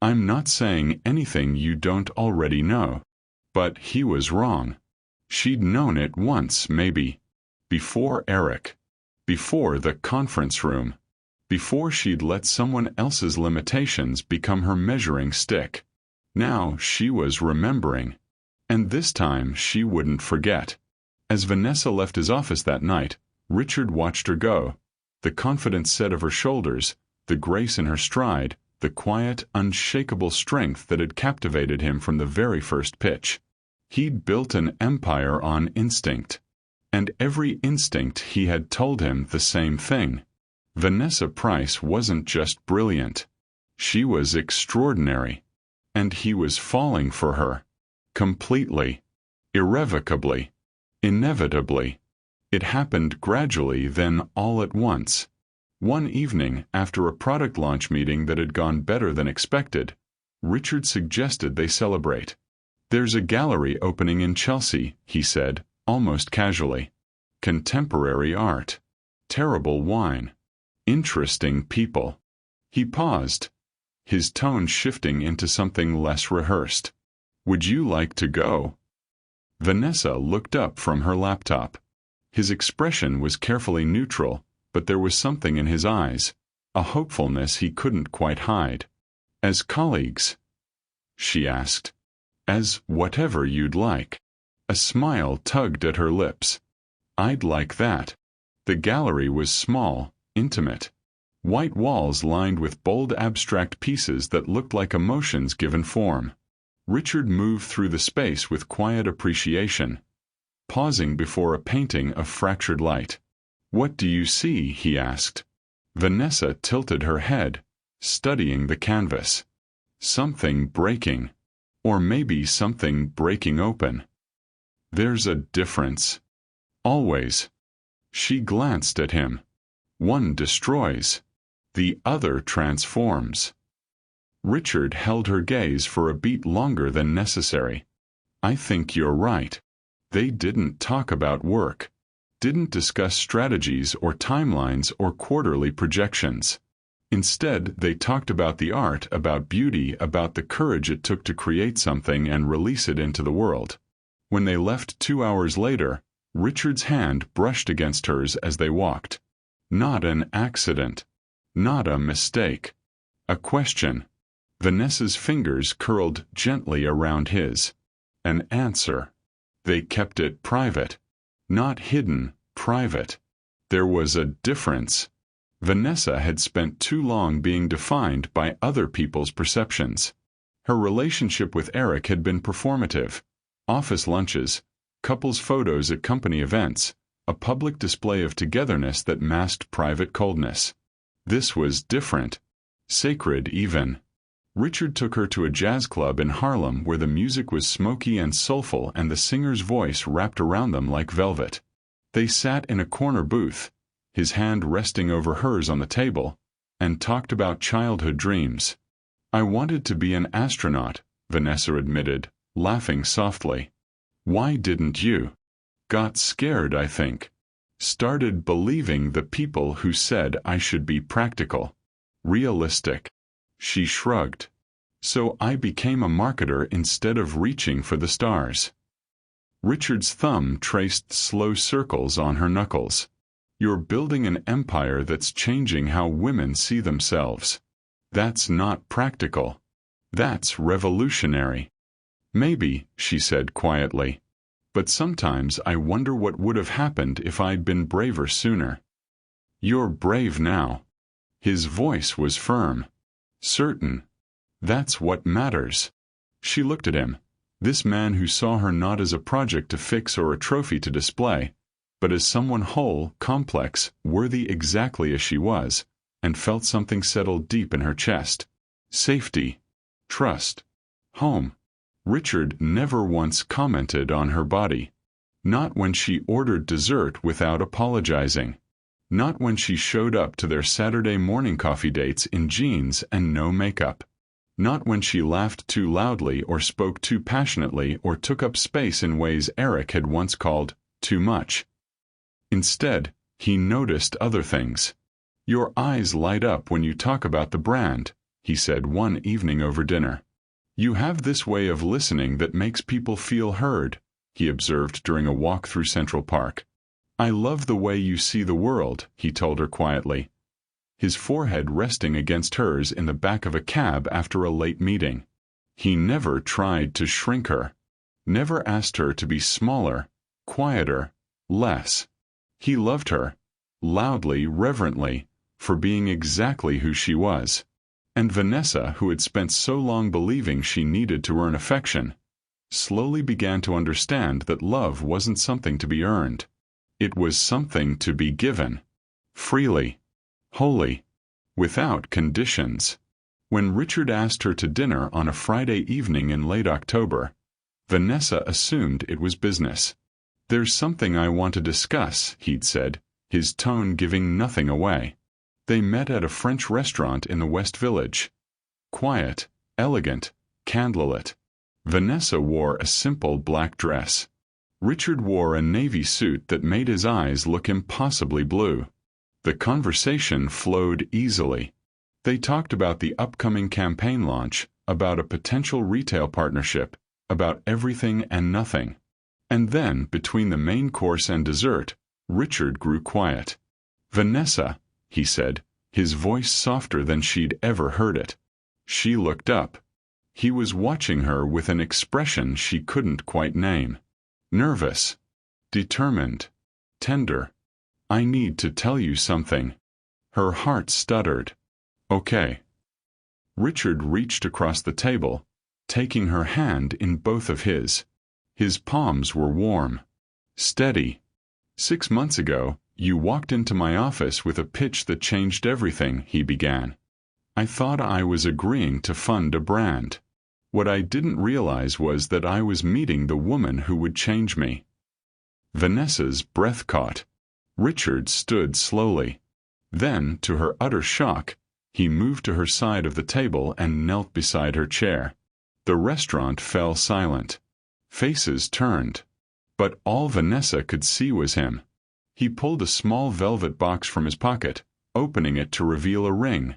I'm not saying anything you don't already know. But he was wrong. She'd known it once, maybe. Before Eric. Before the conference room. Before she'd let someone else's limitations become her measuring stick. Now she was remembering. And this time she wouldn't forget. As Vanessa left his office that night, Richard watched her go. The confident set of her shoulders, the grace in her stride, the quiet, unshakable strength that had captivated him from the very first pitch. He'd built an empire on instinct. And every instinct he had told him the same thing. Vanessa Price wasn't just brilliant. She was extraordinary. And he was falling for her. Completely. Irrevocably. Inevitably. It happened gradually, then all at once. One evening, after a product launch meeting that had gone better than expected, Richard suggested they celebrate. There's a gallery opening in Chelsea, he said, almost casually. Contemporary art. Terrible wine. Interesting people. He paused, his tone shifting into something less rehearsed. Would you like to go? Vanessa looked up from her laptop. His expression was carefully neutral, but there was something in his eyes, a hopefulness he couldn't quite hide. As colleagues? She asked. As whatever you'd like. A smile tugged at her lips. I'd like that. The gallery was small, intimate. White walls lined with bold abstract pieces that looked like emotions given form. Richard moved through the space with quiet appreciation, pausing before a painting of fractured light. What do you see? He asked. Vanessa tilted her head, studying the canvas. Something breaking. Or maybe something breaking open. There's a difference. Always. She glanced at him. One destroys. The other transforms. Richard held her gaze for a beat longer than necessary. I think you're right. They didn't talk about work. Didn't discuss strategies or timelines or quarterly projections. Instead, they talked about the art, about beauty, about the courage it took to create something and release it into the world. When they left 2 hours later, Richard's hand brushed against hers as they walked. Not an accident. Not a mistake. A question. Vanessa's fingers curled gently around his. An answer. They kept it private. Not hidden, private. There was a difference. Vanessa had spent too long being defined by other people's perceptions. Her relationship with Eric had been performative. Office lunches, couples photos at company events, a public display of togetherness that masked private coldness. This was different. Sacred, even. Richard took her to a jazz club in Harlem where the music was smoky and soulful and the singer's voice wrapped around them like velvet. They sat in a corner booth, his hand resting over hers on the table, and talked about childhood dreams. "I wanted to be an astronaut," Vanessa admitted, laughing softly. "Why didn't you?" "Got scared, I think. Started believing the people who said I should be practical. Realistic." She shrugged. "So I became a marketer instead of reaching for the stars." Richard's thumb traced slow circles on her knuckles. "You're building an empire that's changing how women see themselves. That's not practical. That's revolutionary." "Maybe," she said quietly. "But sometimes I wonder what would have happened if I'd been braver sooner." "You're brave now." His voice was firm. Certain. That's what matters. She looked at him, this man who saw her not as a project to fix or a trophy to display, but as someone whole, complex, worthy exactly as she was, and felt something settle deep in her chest. Safety. Trust. Home. Richard never once commented on her body. Not when she ordered dessert without apologizing. Not when she showed up to their Saturday morning coffee dates in jeans and no makeup. Not when she laughed too loudly or spoke too passionately or took up space in ways Eric had once called too much. Instead, he noticed other things. "Your eyes light up when you talk about the brand," he said one evening over dinner. "You have this way of listening that makes people feel heard," he observed during a walk through Central Park. "I love the way you see the world," he told her quietly, his forehead resting against hers in the back of a cab after a late meeting. He never tried to shrink her. Never asked her to be smaller, quieter, less. He loved her, loudly, reverently, for being exactly who she was. And Vanessa, who had spent so long believing she needed to earn affection, slowly began to understand that love wasn't something to be earned. It was something to be given. Freely. Wholly. Without conditions. When Richard asked her to dinner on a Friday evening in late October, Vanessa assumed it was business. "There's something I want to discuss," he'd said, his tone giving nothing away. They met at a French restaurant in the West Village. Quiet, elegant, candlelit. Vanessa wore a simple black dress. Richard wore a navy suit that made his eyes look impossibly blue. The conversation flowed easily. They talked about the upcoming campaign launch, about a potential retail partnership, about everything and nothing. And then, between the main course and dessert, Richard grew quiet. "Vanessa," he said, his voice softer than she'd ever heard it. She looked up. He was watching her with an expression she couldn't quite name. Nervous. Determined. Tender. "I need to tell you something." Her heart stuttered. "Okay." Richard reached across the table, taking her hand in both of his. His palms were warm. Steady. "6 months ago, you walked into my office with a pitch that changed everything," he began. "I thought I was agreeing to fund a brand. What I didn't realize was that I was meeting the woman who would change me." Vanessa's breath caught. Richard stood slowly. Then, to her utter shock, he moved to her side of the table and knelt beside her chair. The restaurant fell silent. Faces turned. But all Vanessa could see was him. He pulled a small velvet box from his pocket, opening it to reveal a ring,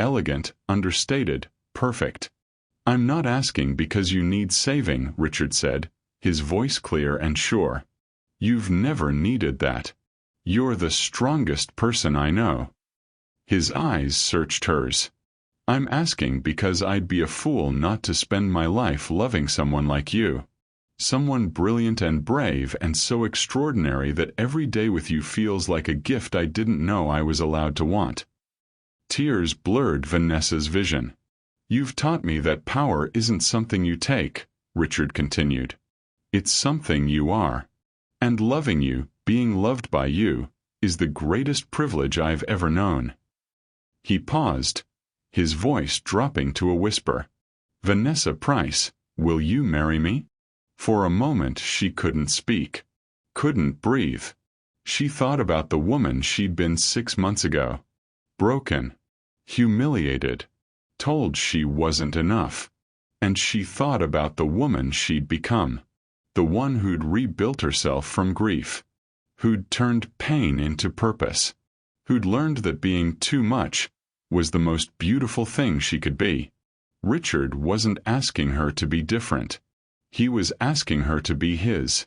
elegant, understated, perfect. I'm not asking because you need saving, Richard said, his voice clear and sure. You've never needed that. You're the strongest person I know. His eyes searched hers. I'm asking because I'd be a fool not to spend my life loving someone like you. Someone brilliant and brave and so extraordinary that every day with you feels like a gift I didn't know I was allowed to want. Tears blurred Vanessa's vision. You've taught me that power isn't something you take, Richard continued. It's something you are. And loving you, being loved by you, is the greatest privilege I've ever known. He paused, his voice dropping to a whisper. Vanessa Price, will you marry me? For a moment she couldn't speak, couldn't breathe. She thought about the woman she'd been 6 months ago. Broken, humiliated, told she wasn't enough. And she thought about the woman she'd become, the one who'd rebuilt herself from grief, who'd turned pain into purpose, who'd learned that being too much was the most beautiful thing she could be. Richard wasn't asking her to be different. He was asking her to be his,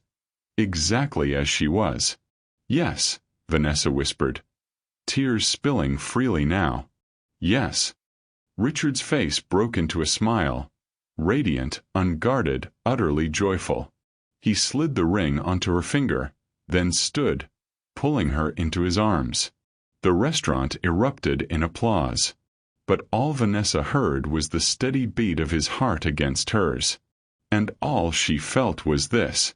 exactly as she was. Yes, Vanessa whispered, tears spilling freely now. Yes. Richard's face broke into a smile, radiant, unguarded, utterly joyful. He slid the ring onto her finger, then stood, pulling her into his arms. The restaurant erupted in applause. But all Vanessa heard was the steady beat of his heart against hers. And all she felt was this.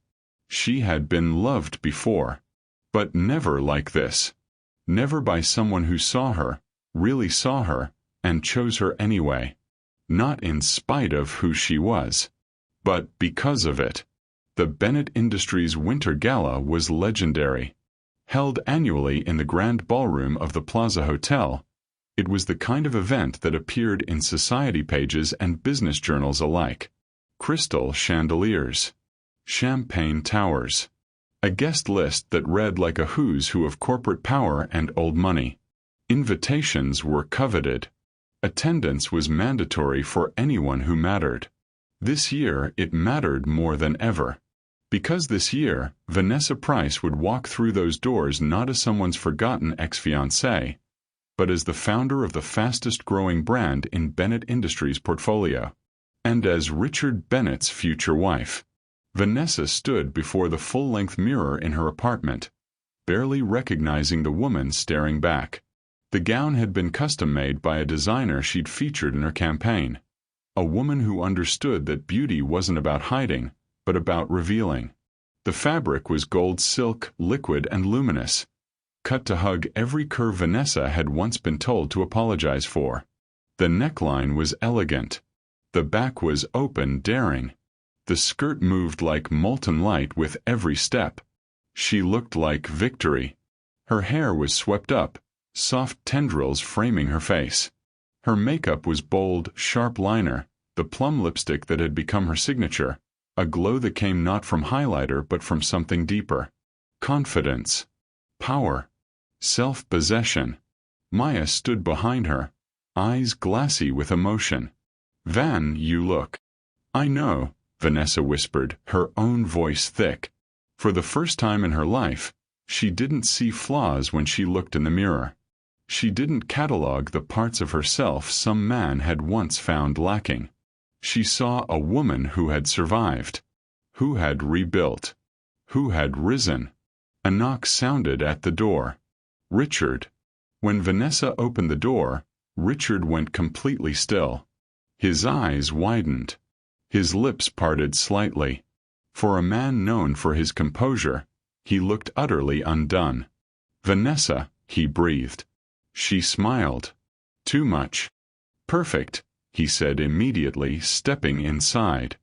She had been loved before. But never like this. Never by someone who saw her, really saw her, and chose her anyway. Not in spite of who she was, but because of it. The Bennett Industries Winter Gala was legendary. Held annually in the Grand Ballroom of the Plaza Hotel, it was the kind of event that appeared in society pages and business journals alike. Crystal chandeliers, champagne towers, a guest list that read like a who's who of corporate power and old money. Invitations were coveted. Attendance was mandatory for anyone who mattered. This year it mattered more than ever. Because this year, Vanessa Price would walk through those doors not as someone's forgotten ex-fiancé, but as the founder of the fastest-growing brand in Bennett Industries' portfolio. And as Richard Bennett's future wife. Vanessa stood before the full-length mirror in her apartment, barely recognizing the woman staring back. The gown had been custom-made by a designer she'd featured in her campaign, a woman who understood that beauty wasn't about hiding, but about revealing. The fabric was gold silk, liquid and luminous, cut to hug every curve Vanessa had once been told to apologize for. The neckline was elegant. The back was open, daring. The skirt moved like molten light with every step. She looked like victory. Her hair was swept up, soft tendrils framing her face. Her makeup was bold, sharp liner, the plum lipstick that had become her signature, a glow that came not from highlighter but from something deeper. Confidence. Power. Self-possession. Maya stood behind her, eyes glassy with emotion. Van, you look. I know, Vanessa whispered, her own voice thick. For the first time in her life, she didn't see flaws when she looked in the mirror. She didn't catalog the parts of herself some man had once found lacking. She saw a woman who had survived, who had rebuilt, who had risen. A knock sounded at the door. Richard. When Vanessa opened the door, Richard went completely still. His eyes widened. His lips parted slightly. For a man known for his composure, he looked utterly undone. Vanessa, he breathed. She smiled. Too much. Perfect, he said immediately, stepping inside.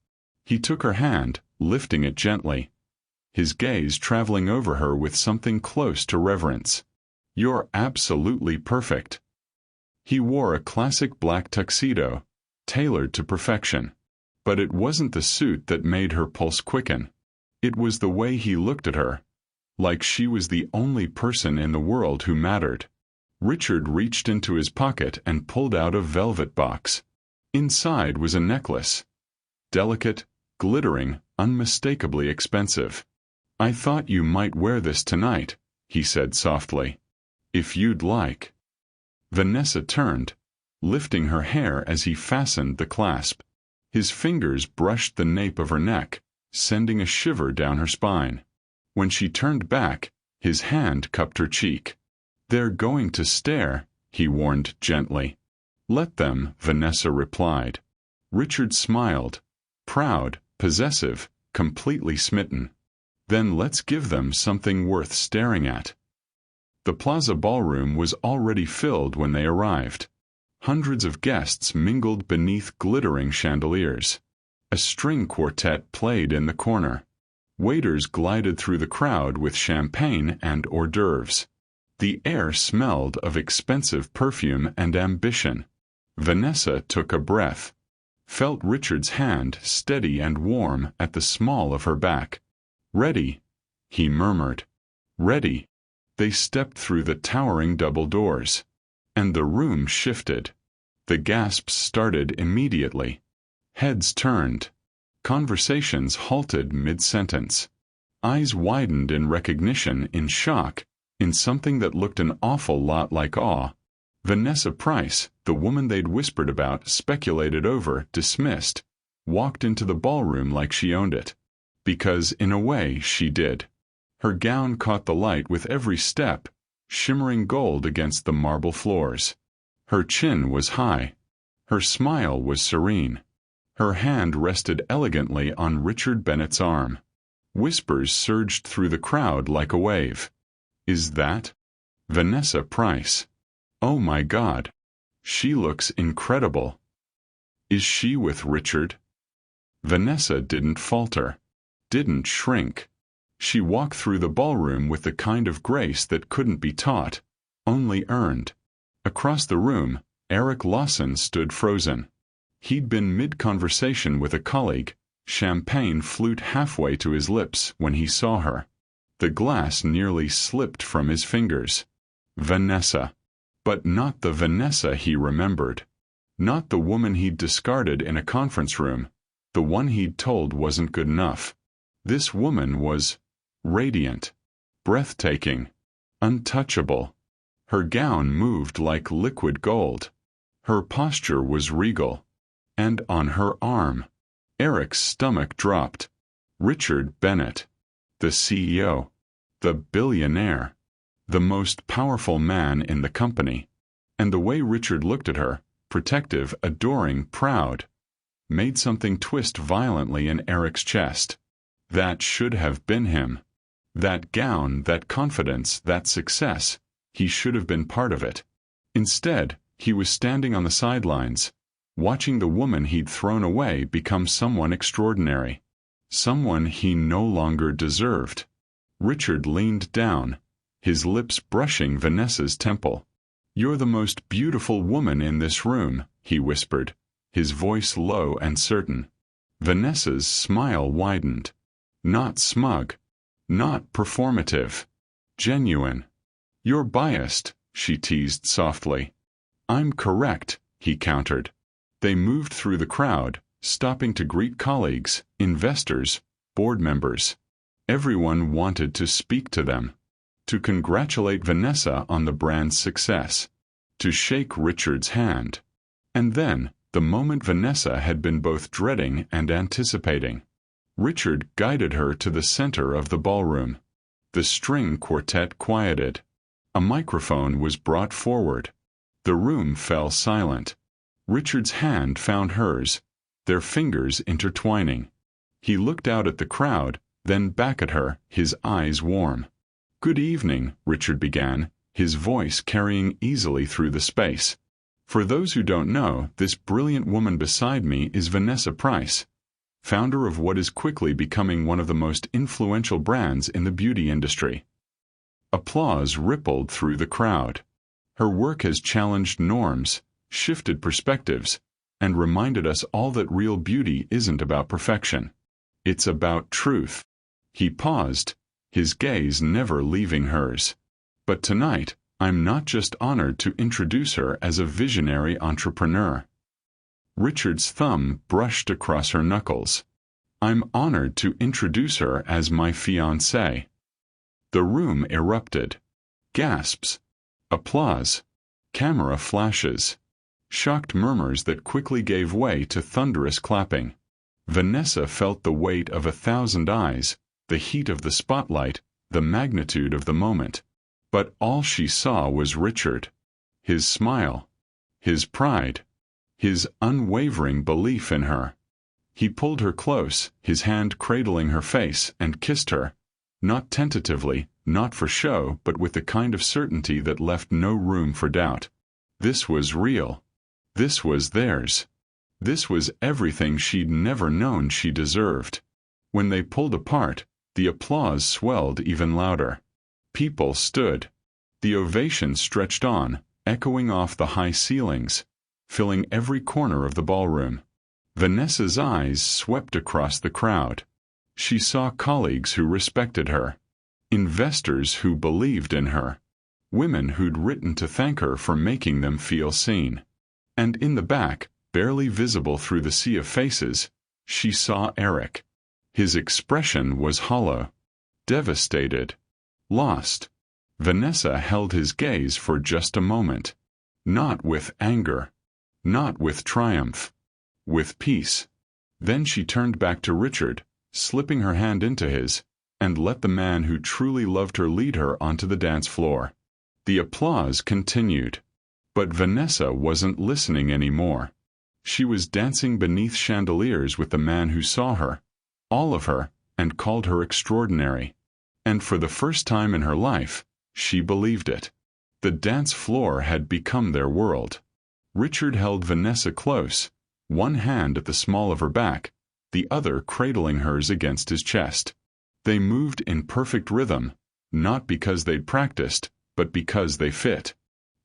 He took her hand, lifting it gently, his gaze traveling over her with something close to reverence. You're absolutely perfect. He wore a classic black tuxedo, tailored to perfection. But it wasn't the suit that made her pulse quicken. It was the way he looked at her, like she was the only person in the world who mattered. Richard reached into his pocket and pulled out a velvet box. Inside was a necklace. Delicate, glittering, unmistakably expensive. "I thought you might wear this tonight," he said softly. "If you'd like." Vanessa turned, lifting her hair as he fastened the clasp. His fingers brushed the nape of her neck, sending a shiver down her spine. When she turned back, his hand cupped her cheek. "They're going to stare," he warned gently. "Let them," Vanessa replied. Richard smiled, proud, possessive, completely smitten. "Then let's give them something worth staring at." The Plaza Ballroom was already filled when they arrived. Hundreds of guests mingled beneath glittering chandeliers. A string quartet played in the corner. Waiters glided through the crowd with champagne and hors d'oeuvres. The air smelled of expensive perfume and ambition. Vanessa took a breath, felt Richard's hand steady and warm at the small of her back. "Ready," he murmured. "Ready." They stepped through the towering double doors. And the room shifted. The gasps started immediately. Heads turned. Conversations halted mid-sentence. Eyes widened in recognition, in shock, in something that looked an awful lot like awe. Vanessa Price, the woman they'd whispered about, speculated over, dismissed, walked into the ballroom like she owned it. Because, in a way, she did. Her gown caught the light with every step, shimmering gold against the marble floors. Her chin was high. Her smile was serene. Her hand rested elegantly on Richard Bennett's arm. Whispers surged through the crowd like a wave. "Is that Vanessa Price? Oh my God. She looks incredible. Is she with Richard?" Vanessa didn't falter, didn't shrink. She walked through the ballroom with the kind of grace that couldn't be taught, only earned. Across the room, Eric Lawson stood frozen. He'd been mid-conversation with a colleague, champagne flute halfway to his lips when he saw her. The glass nearly slipped from his fingers. Vanessa. But not the Vanessa he remembered. Not the woman he'd discarded in a conference room, the one he'd told wasn't good enough. This woman was radiant, breathtaking, untouchable. Her gown moved like liquid gold. Her posture was regal. And on her arm, Eric's stomach dropped. Richard Bennett, the CEO, the billionaire, the most powerful man in the company. And the way Richard looked at her, protective, adoring, proud, made something twist violently in Eric's chest. That should have been him. That gown, that confidence, that success, he should have been part of it. Instead, he was standing on the sidelines, watching the woman he'd thrown away become someone extraordinary. Someone he no longer deserved. Richard leaned down, his lips brushing Vanessa's temple. "You're the most beautiful woman in this room," he whispered, his voice low and certain. Vanessa's smile widened. Not smug. Not performative. Genuine. "You're biased," she teased softly. "I'm correct," he countered. They moved through the crowd, stopping to greet colleagues, investors, board members. Everyone wanted to speak to them, to congratulate Vanessa on the brand's success, to shake Richard's hand. And then, the moment Vanessa had been both dreading and anticipating. Richard guided her to the center of the ballroom. The string quartet quieted. A microphone was brought forward. The room fell silent. Richard's hand found hers, their fingers intertwining. He looked out at the crowd, then back at her, his eyes warm. "Good evening," Richard began, his voice carrying easily through the space. "For those who don't know, this brilliant woman beside me is Vanessa Price, founder of what is quickly becoming one of the most influential brands in the beauty industry." Applause rippled through the crowd. Her work has challenged norms, shifted perspectives, and reminded us all that real beauty isn't about perfection. It's about truth. He paused, his gaze never leaving hers. "But tonight, I'm not just honored to introduce her as a visionary entrepreneur. Richard's thumb brushed across her knuckles. I'm honored to introduce her as my fiancé. The room erupted. Gasps. Applause. Camera flashes. Shocked murmurs that quickly gave way to thunderous clapping. Vanessa felt the weight of 1,000 eyes, the heat of the spotlight, the magnitude of the moment. But all she saw was Richard. His smile. His pride. His unwavering belief in her. He pulled her close, his hand cradling her face, and kissed her. Not tentatively, not for show, but with the kind of certainty that left no room for doubt. This was real. This was theirs. This was everything she'd never known she deserved. When they pulled apart, the applause swelled even louder. People stood. The ovation stretched on, echoing off the high ceilings, filling every corner of the ballroom. Vanessa's eyes swept across the crowd. She saw colleagues who respected her, investors who believed in her, women who'd written to thank her for making them feel seen. And in the back, barely visible through the sea of faces, she saw Eric. His expression was hollow, devastated, lost. Vanessa held his gaze for just a moment. Not with anger, not with triumph, with peace. Then she turned back to Richard, slipping her hand into his, and let the man who truly loved her lead her onto the dance floor. The applause continued. But Vanessa wasn't listening anymore. She was dancing beneath chandeliers with the man who saw her, all of her, and called her extraordinary. And for the first time in her life, she believed it. The dance floor had become their world. Richard held Vanessa close, one hand at the small of her back, the other cradling hers against his chest. They moved in perfect rhythm, not because they'd practiced, but because they fit.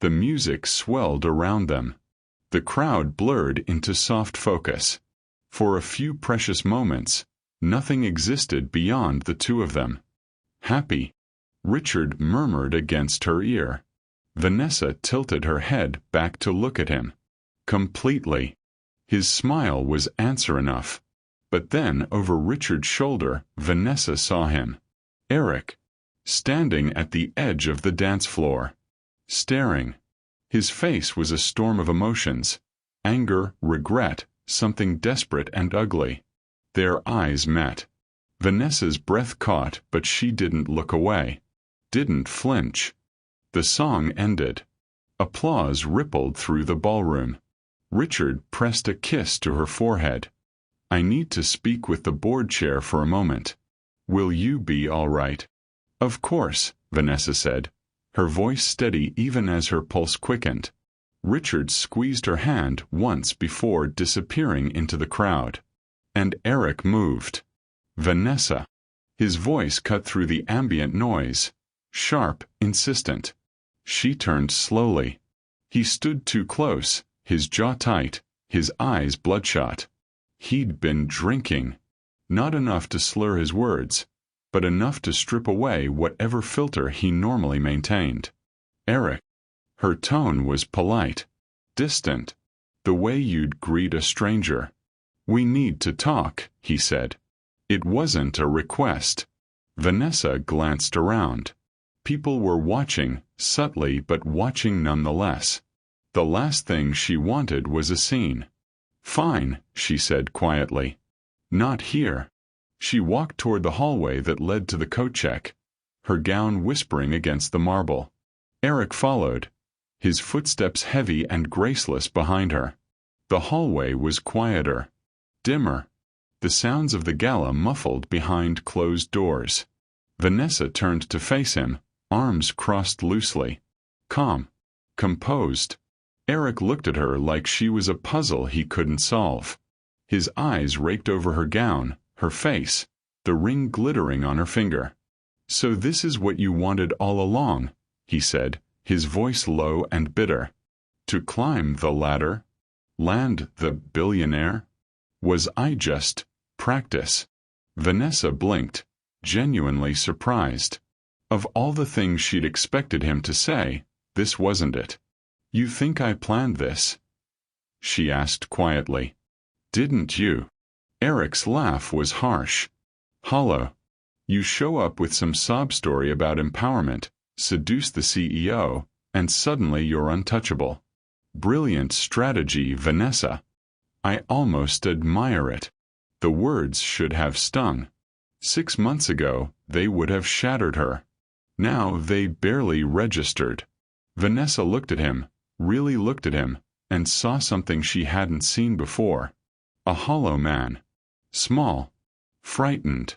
The music swelled around them. The crowd blurred into soft focus. For a few precious moments, nothing existed beyond the two of them. Happy. Richard murmured against her ear. Vanessa tilted her head back to look at him. Completely. His smile was answer enough. But then, over Richard's shoulder, Vanessa saw him. Eric. Standing at the edge of the dance floor. Staring. His face was a storm of emotions. Anger, regret, something desperate and ugly. Their eyes met. Vanessa's breath caught, but she didn't look away. Didn't flinch. The song ended. Applause rippled through the ballroom. Richard pressed a kiss to her forehead. I need to speak with the board chair for a moment. Will you be all right? Of course, Vanessa said, her voice steady even as her pulse quickened. Richard squeezed her hand once before disappearing into the crowd. And Eric moved. Vanessa. His voice cut through the ambient noise. Sharp, insistent. She turned slowly. He stood too close, his jaw tight, his eyes bloodshot. He'd been drinking. Not enough to slur his words, but enough to strip away whatever filter he normally maintained. Eric. Her tone was polite, distant, the way you'd greet a stranger. We need to talk, he said. It wasn't a request. Vanessa glanced around. People were watching, subtly but watching nonetheless. The last thing she wanted was a scene. Fine, she said quietly. Not here. She walked toward the hallway that led to the coat check, her gown whispering against the marble. Eric followed, his footsteps heavy and graceless behind her. The hallway was quieter, dimmer, the sounds of the gala muffled behind closed doors. Vanessa turned to face him, arms crossed loosely. Calm. Composed. Eric looked at her like she was a puzzle he couldn't solve. His eyes raked over her gown, her face, the ring glittering on her finger. So this is what you wanted all along, he said, his voice low and bitter. To climb the ladder? Land the billionaire? Was I just practice? Vanessa blinked, genuinely surprised. Of all the things she'd expected him to say, This wasn't it. You think I planned this? She asked quietly. Didn't you? Eric's laugh was harsh. Hollow. You show up with some sob story about empowerment, seduce the CEO, and suddenly you're untouchable. Brilliant strategy, Vanessa. I almost admire it. The words should have stung. 6 months ago, they would have shattered her. Now they barely registered. Vanessa looked at him, really looked at him, and saw something she hadn't seen before. A hollow man. Small. Frightened.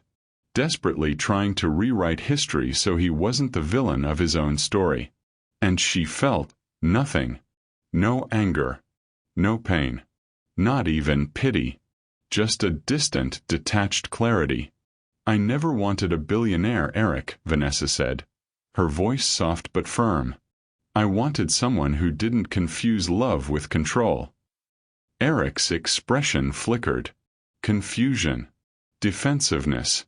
Desperately trying to rewrite history so he wasn't the villain of his own story. And she felt nothing. No anger. No pain. Not even pity. Just a distant, detached clarity. I never wanted a billionaire, Eric, Vanessa said, her voice soft but firm. I wanted someone who didn't confuse love with control. Eric's expression flickered. Confusion. Defensiveness.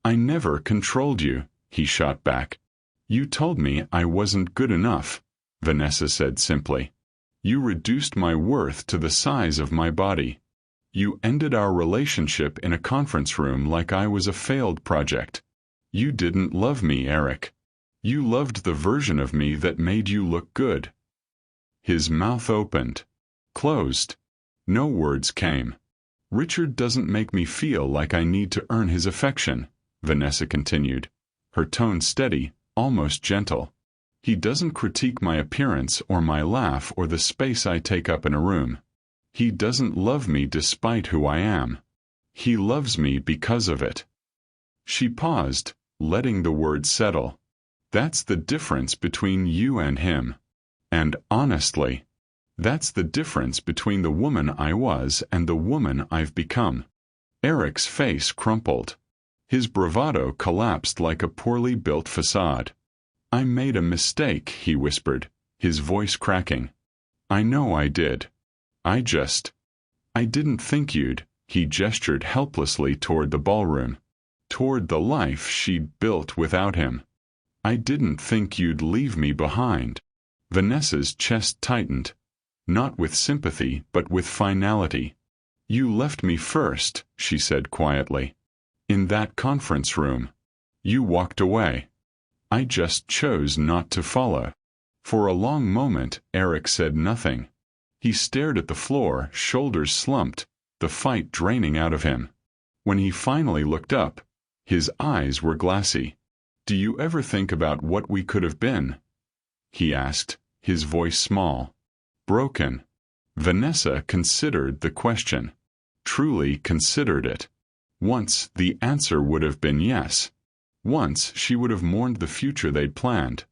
I never controlled you, he shot back. You told me I wasn't good enough, Vanessa said simply. You reduced my worth to the size of my body. You ended our relationship in a conference room like I was a failed project. You didn't love me, Eric. You loved the version of me that made you look good. His mouth opened. Closed. No words came. Richard doesn't make me feel like I need to earn his affection, Vanessa continued, her tone steady, almost gentle. He doesn't critique my appearance or my laugh or the space I take up in a room. He doesn't love me despite who I am. He loves me because of it. She paused, letting the words settle. That's the difference between you and him. And honestly, that's the difference between the woman I was and the woman I've become. Eric's face crumpled. His bravado collapsed like a poorly built facade. I made a mistake, he whispered, his voice cracking. I know I did. I didn't think you'd, he gestured helplessly toward the ballroom, toward the life she'd built without him. I didn't think you'd leave me behind. Vanessa's chest tightened, not with sympathy but with finality. You left me first, she said quietly. In that conference room. You walked away. I just chose not to follow. For a long moment, Eric said nothing. He stared at the floor, shoulders slumped, the fight draining out of him. When he finally looked up, his eyes were glassy. Do you ever think about what we could have been? He asked, his voice small. Broken. Vanessa considered the question. Truly considered it. Once, the answer would have been yes. Once, she would have mourned the future they'd planned.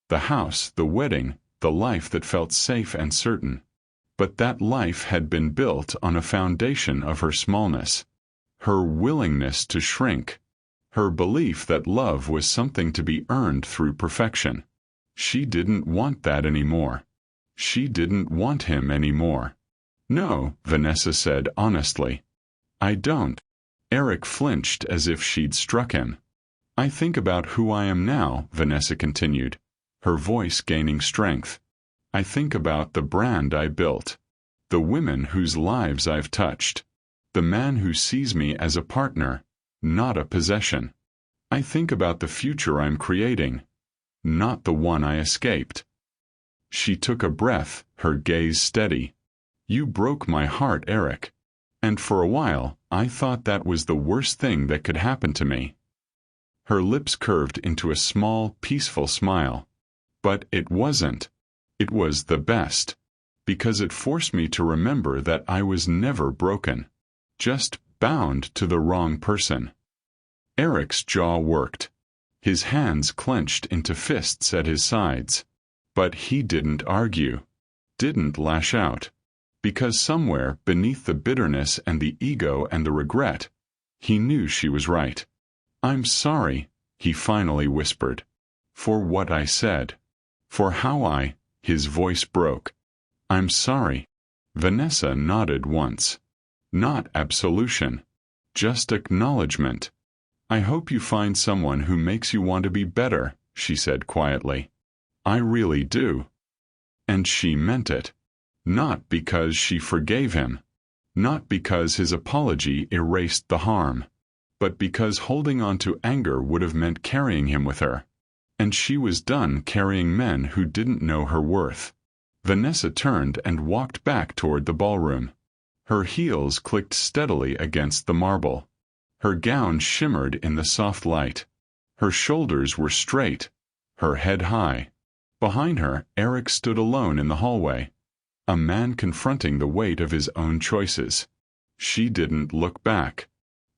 The house, the wedding, the life that felt safe and certain. But that life had been built on a foundation of her smallness. Her willingness to shrink. Her belief that love was something to be earned through perfection. She didn't want that anymore. She didn't want him anymore. No, Vanessa said honestly. I don't. Eric flinched as if she'd struck him. I think about who I am now, Vanessa continued, her voice gaining strength. I think about the brand I built. The women whose lives I've touched. The man who sees me as a partner, not a possession. I think about the future I'm creating, not the one I escaped. She took a breath, her gaze steady. You broke my heart, Eric. And for a while, I thought that was the worst thing that could happen to me. Her lips curved into a small, peaceful smile. But it wasn't. It was the best. Because it forced me to remember that I was never broken. Just bound to the wrong person. Eric's jaw worked. His hands clenched into fists at his sides. But he didn't argue. Didn't lash out. Because somewhere beneath the bitterness and the ego and the regret, he knew she was right. I'm sorry, he finally whispered. For what I said. For how his voice broke. I'm sorry. Vanessa nodded once. Not absolution. Just acknowledgement. I hope you find someone who makes you want to be better, she said quietly. I really do." And she meant it. Not because she forgave him. Not because his apology erased the harm. But because holding on to anger would have meant carrying him with her. And she was done carrying men who didn't know her worth. Vanessa turned and walked back toward the ballroom. Her heels clicked steadily against the marble. Her gown shimmered in the soft light. Her shoulders were straight, her head high. Behind her, Eric stood alone in the hallway, a man confronting the weight of his own choices. She didn't look back.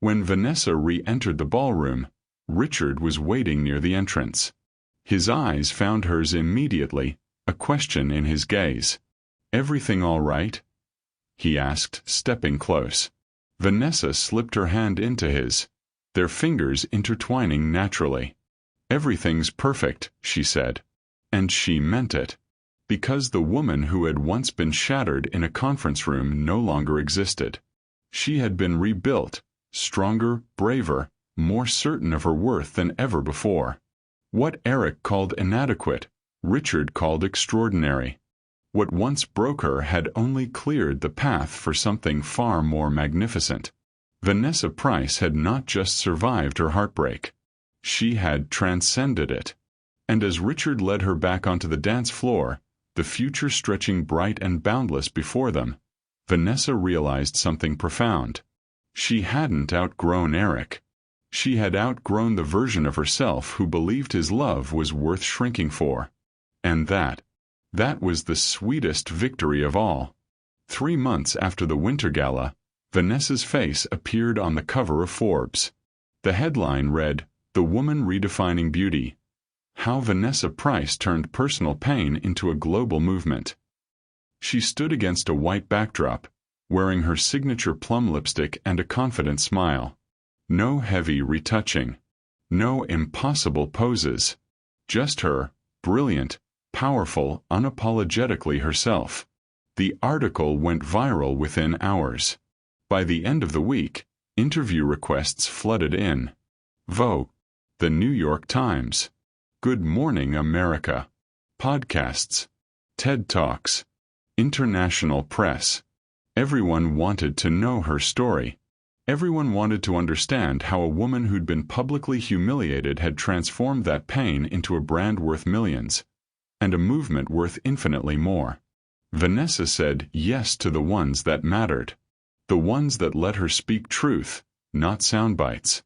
When Vanessa re-entered the ballroom, Richard was waiting near the entrance. His eyes found hers immediately, a question in his gaze. "Everything all right?" he asked, stepping close. Vanessa slipped her hand into his, their fingers intertwining naturally. "Everything's perfect," she said. And she meant it. Because the woman who had once been shattered in a conference room no longer existed. She had been rebuilt, stronger, braver, more certain of her worth than ever before. What Eric called inadequate, Richard called extraordinary. What once broke her had only cleared the path for something far more magnificent. Vanessa Price had not just survived her heartbreak. She had transcended it. And as Richard led her back onto the dance floor, the future stretching bright and boundless before them, Vanessa realized something profound. She hadn't outgrown Eric. She had outgrown the version of herself who believed his love was worth shrinking for. And that was the sweetest victory of all. 3 months after the Winter Gala, Vanessa's face appeared on the cover of Forbes. The headline read, "The Woman Redefining Beauty. How Vanessa Price Turned Personal Pain into a Global Movement." She stood against a white backdrop, wearing her signature plum lipstick and a confident smile. No heavy retouching. No impossible poses. Just her, brilliant, powerful, unapologetically herself. The article went viral within hours. By the end of the week, interview requests flooded in. Vogue, The New York Times, Good Morning America, podcasts, TED Talks, international press. Everyone wanted to know her story. Everyone wanted to understand how a woman who'd been publicly humiliated had transformed that pain into a brand worth millions, and a movement worth infinitely more. Vanessa said yes to the ones that mattered, the ones that let her speak truth, not sound bites.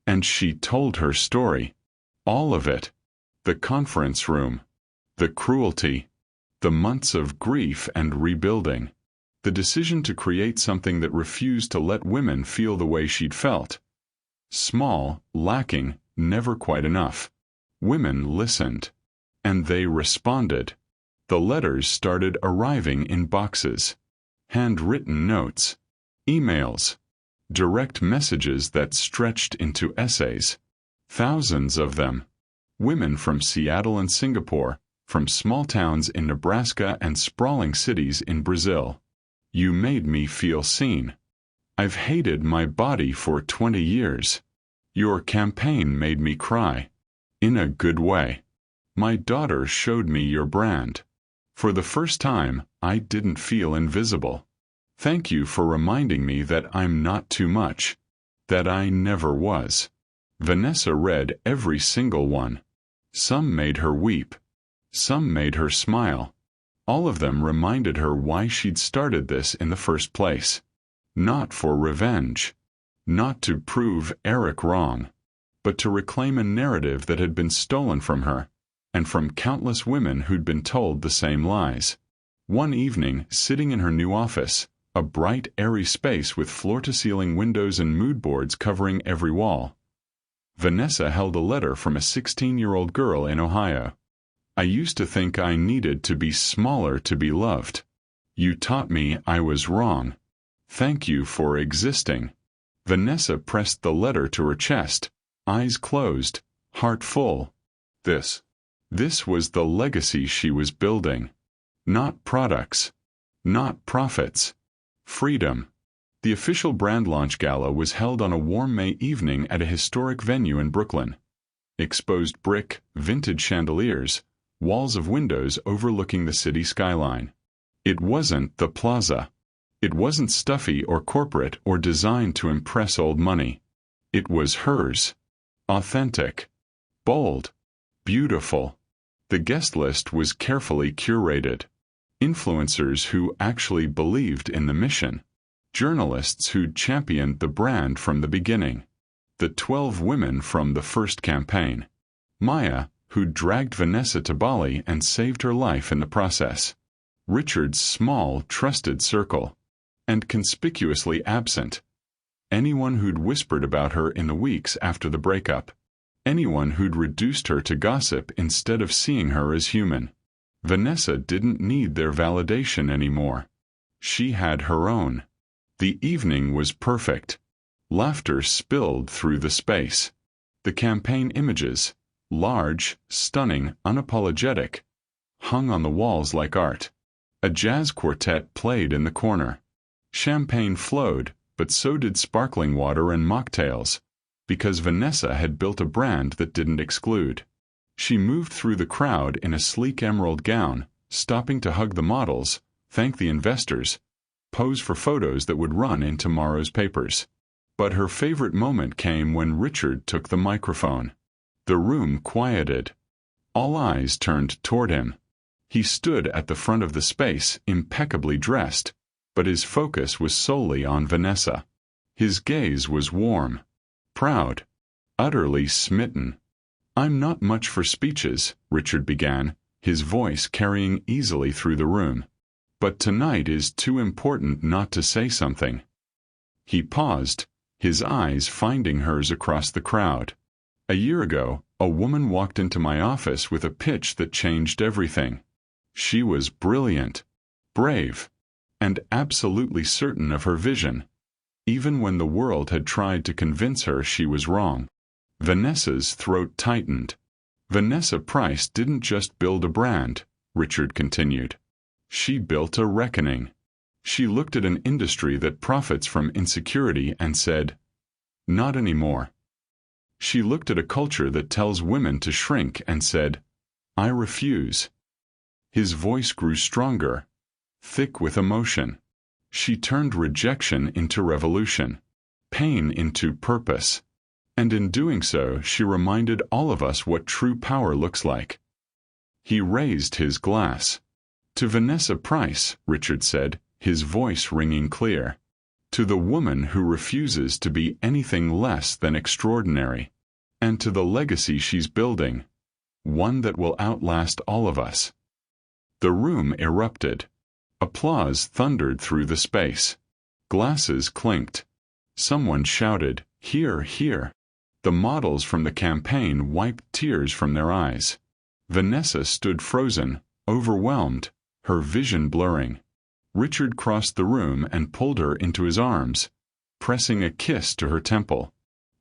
And she told her story. All of it. The conference room. The cruelty. The months of grief and rebuilding. The decision to create something that refused to let women feel the way she'd felt. Small, lacking, never quite enough. Women listened. And they responded. The letters started arriving in boxes. Handwritten notes. Emails. Direct messages that stretched into essays. Thousands of them. Women from Seattle and Singapore, from small towns in Nebraska and sprawling cities in Brazil. You made me feel seen. I've hated my body for 20 years. Your campaign made me cry. In a good way. My daughter showed me your brand. For the first time, I didn't feel invisible. Thank you for reminding me that I'm not too much. That I never was. Vanessa read every single one. Some made her weep. Some made her smile. All of them reminded her why she'd started this in the first place. Not for revenge. Not to prove Eric wrong. But to reclaim a narrative that had been stolen from her, and from countless women who'd been told the same lies. One evening, sitting in her new office, a bright, airy space with floor-to-ceiling windows and mood boards covering every wall, Vanessa held a letter from a 16-year-old girl in Ohio. I used to think I needed to be smaller to be loved. You taught me I was wrong. Thank you for existing. Vanessa pressed the letter to her chest, eyes closed, heart full. This was the legacy she was building. Not products. Not profits. Freedom. The official brand launch gala was held on a warm May evening at a historic venue in Brooklyn. Exposed brick, vintage chandeliers, walls of windows overlooking the city skyline. It wasn't the plaza. It wasn't stuffy or corporate or designed to impress old money. It was hers. Authentic. Bold. Beautiful. The guest list was carefully curated. Influencers who actually believed in the mission. Journalists who'd championed the brand from the beginning. The 12 women from the first campaign. Maya, who'd dragged Vanessa to Bali and saved her life in the process. Richard's small, trusted circle. And conspicuously absent. Anyone who'd whispered about her in the weeks after the breakup. Anyone who'd reduced her to gossip instead of seeing her as human. Vanessa didn't need their validation anymore. She had her own. The evening was perfect. Laughter spilled through the space. The campaign images, large, stunning, unapologetic, hung on the walls like art. A jazz quartet played in the corner. Champagne flowed, but so did sparkling water and mocktails, because Vanessa had built a brand that didn't exclude. She moved through the crowd in a sleek emerald gown, stopping to hug the models, thank the investors, pose for photos that would run in tomorrow's papers. But her favorite moment came when Richard took the microphone. The room quieted. All eyes turned toward him. He stood at the front of the space, impeccably dressed, but his focus was solely on Vanessa. His gaze was warm, proud, utterly smitten. "I'm not much for speeches," Richard began, his voice carrying easily through the room. "But tonight is too important not to say something." He paused, his eyes finding hers across the crowd. "A year ago, a woman walked into my office with a pitch that changed everything. She was brilliant, brave, and absolutely certain of her vision, even when the world had tried to convince her she was wrong." Vanessa's throat tightened. "Vanessa Price didn't just build a brand," Richard continued. "She built a reckoning. She looked at an industry that profits from insecurity and said, 'Not anymore.' She looked at a culture that tells women to shrink and said, 'I refuse.'" His voice grew stronger, thick with emotion. "She turned rejection into revolution, pain into purpose. And in doing so, she reminded all of us what true power looks like." He raised his glass. "To Vanessa Price," Richard said, his voice ringing clear. "To the woman who refuses to be anything less than extraordinary. And to the legacy she's building, one that will outlast all of us." The room erupted. Applause thundered through the space. Glasses clinked. Someone shouted, "Hear, hear." The models from the campaign wiped tears from their eyes. Vanessa stood frozen, overwhelmed, her vision blurring. Richard crossed the room and pulled her into his arms, pressing a kiss to her temple.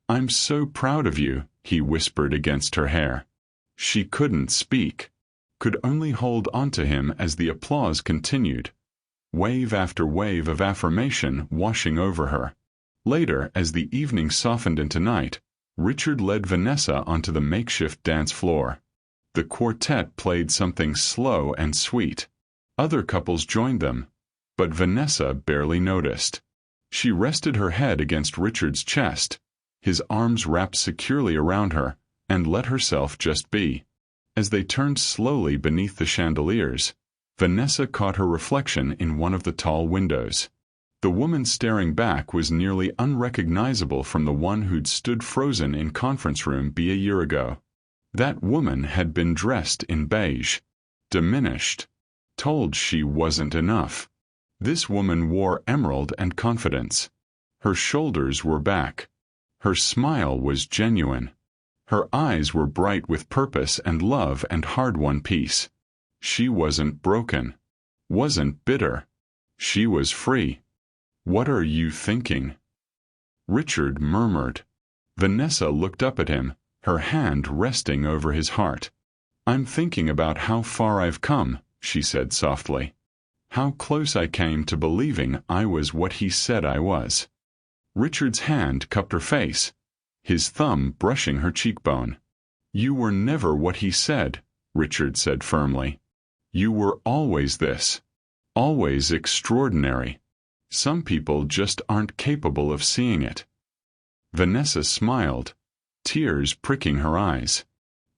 "I'm so proud of you," he whispered against her hair. She couldn't speak, could only hold onto him as the applause continued, wave after wave of affirmation washing over her. Later, as the evening softened into night, Richard led Vanessa onto the makeshift dance floor. The quartet played something slow and sweet. Other couples joined them, but Vanessa barely noticed. She rested her head against Richard's chest, his arms wrapped securely around her, and let herself just be. As they turned slowly beneath the chandeliers, Vanessa caught her reflection in one of the tall windows. The woman staring back was nearly unrecognizable from the one who'd stood frozen in conference room B a year ago. That woman had been dressed in beige, diminished, told she wasn't enough. This woman wore emerald and confidence. Her shoulders were back. Her smile was genuine. Her eyes were bright with purpose and love and hard-won peace. She wasn't broken, wasn't bitter. She was free. "What are you thinking?" Richard murmured. Vanessa looked up at him, her hand resting over his heart. "I'm thinking about how far I've come," she said softly. "How close I came to believing I was what he said I was." Richard's hand cupped her face, his thumb brushing her cheekbone. "You were never what he said," Richard said firmly. You were always this. Always extraordinary. Some people just aren't capable of seeing it. Vanessa smiled, tears pricking her eyes.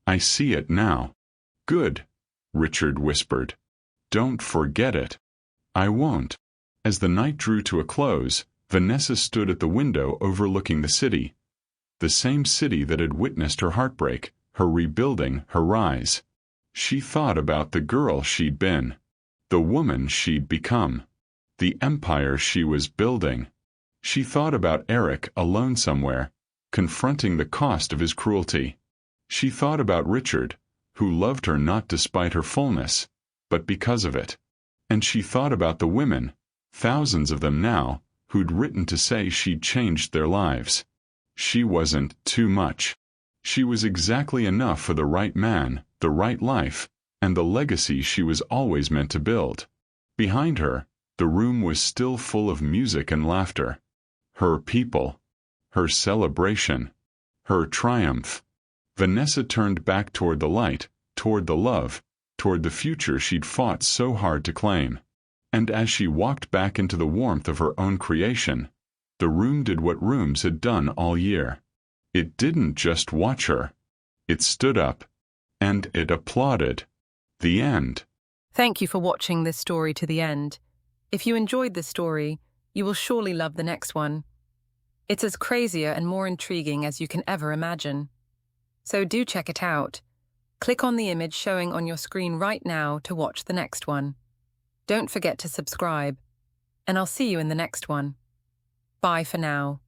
I see it now. Good, Richard whispered. Don't forget it. I won't. As the night drew to a close, Vanessa stood at the window overlooking the city. The same city that had witnessed her heartbreak, her rebuilding, her rise. She thought about the girl she'd been, the woman she'd become, the empire she was building. She thought about Eric alone somewhere, confronting the cost of his cruelty. She thought about Richard, who loved her not despite her fullness, but because of it. And she thought about the women, thousands of them now, who'd written to say she'd changed their lives. She wasn't too much. She was exactly enough for the right man, the right life, and the legacy she was always meant to build. Behind her, the room was still full of music and laughter. Her people. Her celebration. Her triumph. Vanessa turned back toward the light, toward the love, toward the future she'd fought so hard to claim. And as she walked back into the warmth of her own creation, the room did what rooms had done all year. It didn't just watch her. It stood up, and it applauded. The end. Thank you for watching this story to the end. If you enjoyed this story, you will surely love the next one. It's as crazier and more intriguing as you can ever imagine. So do check it out. Click on the image showing on your screen right now to watch the next one. Don't forget to subscribe, and I'll see you in the next one. Bye for now.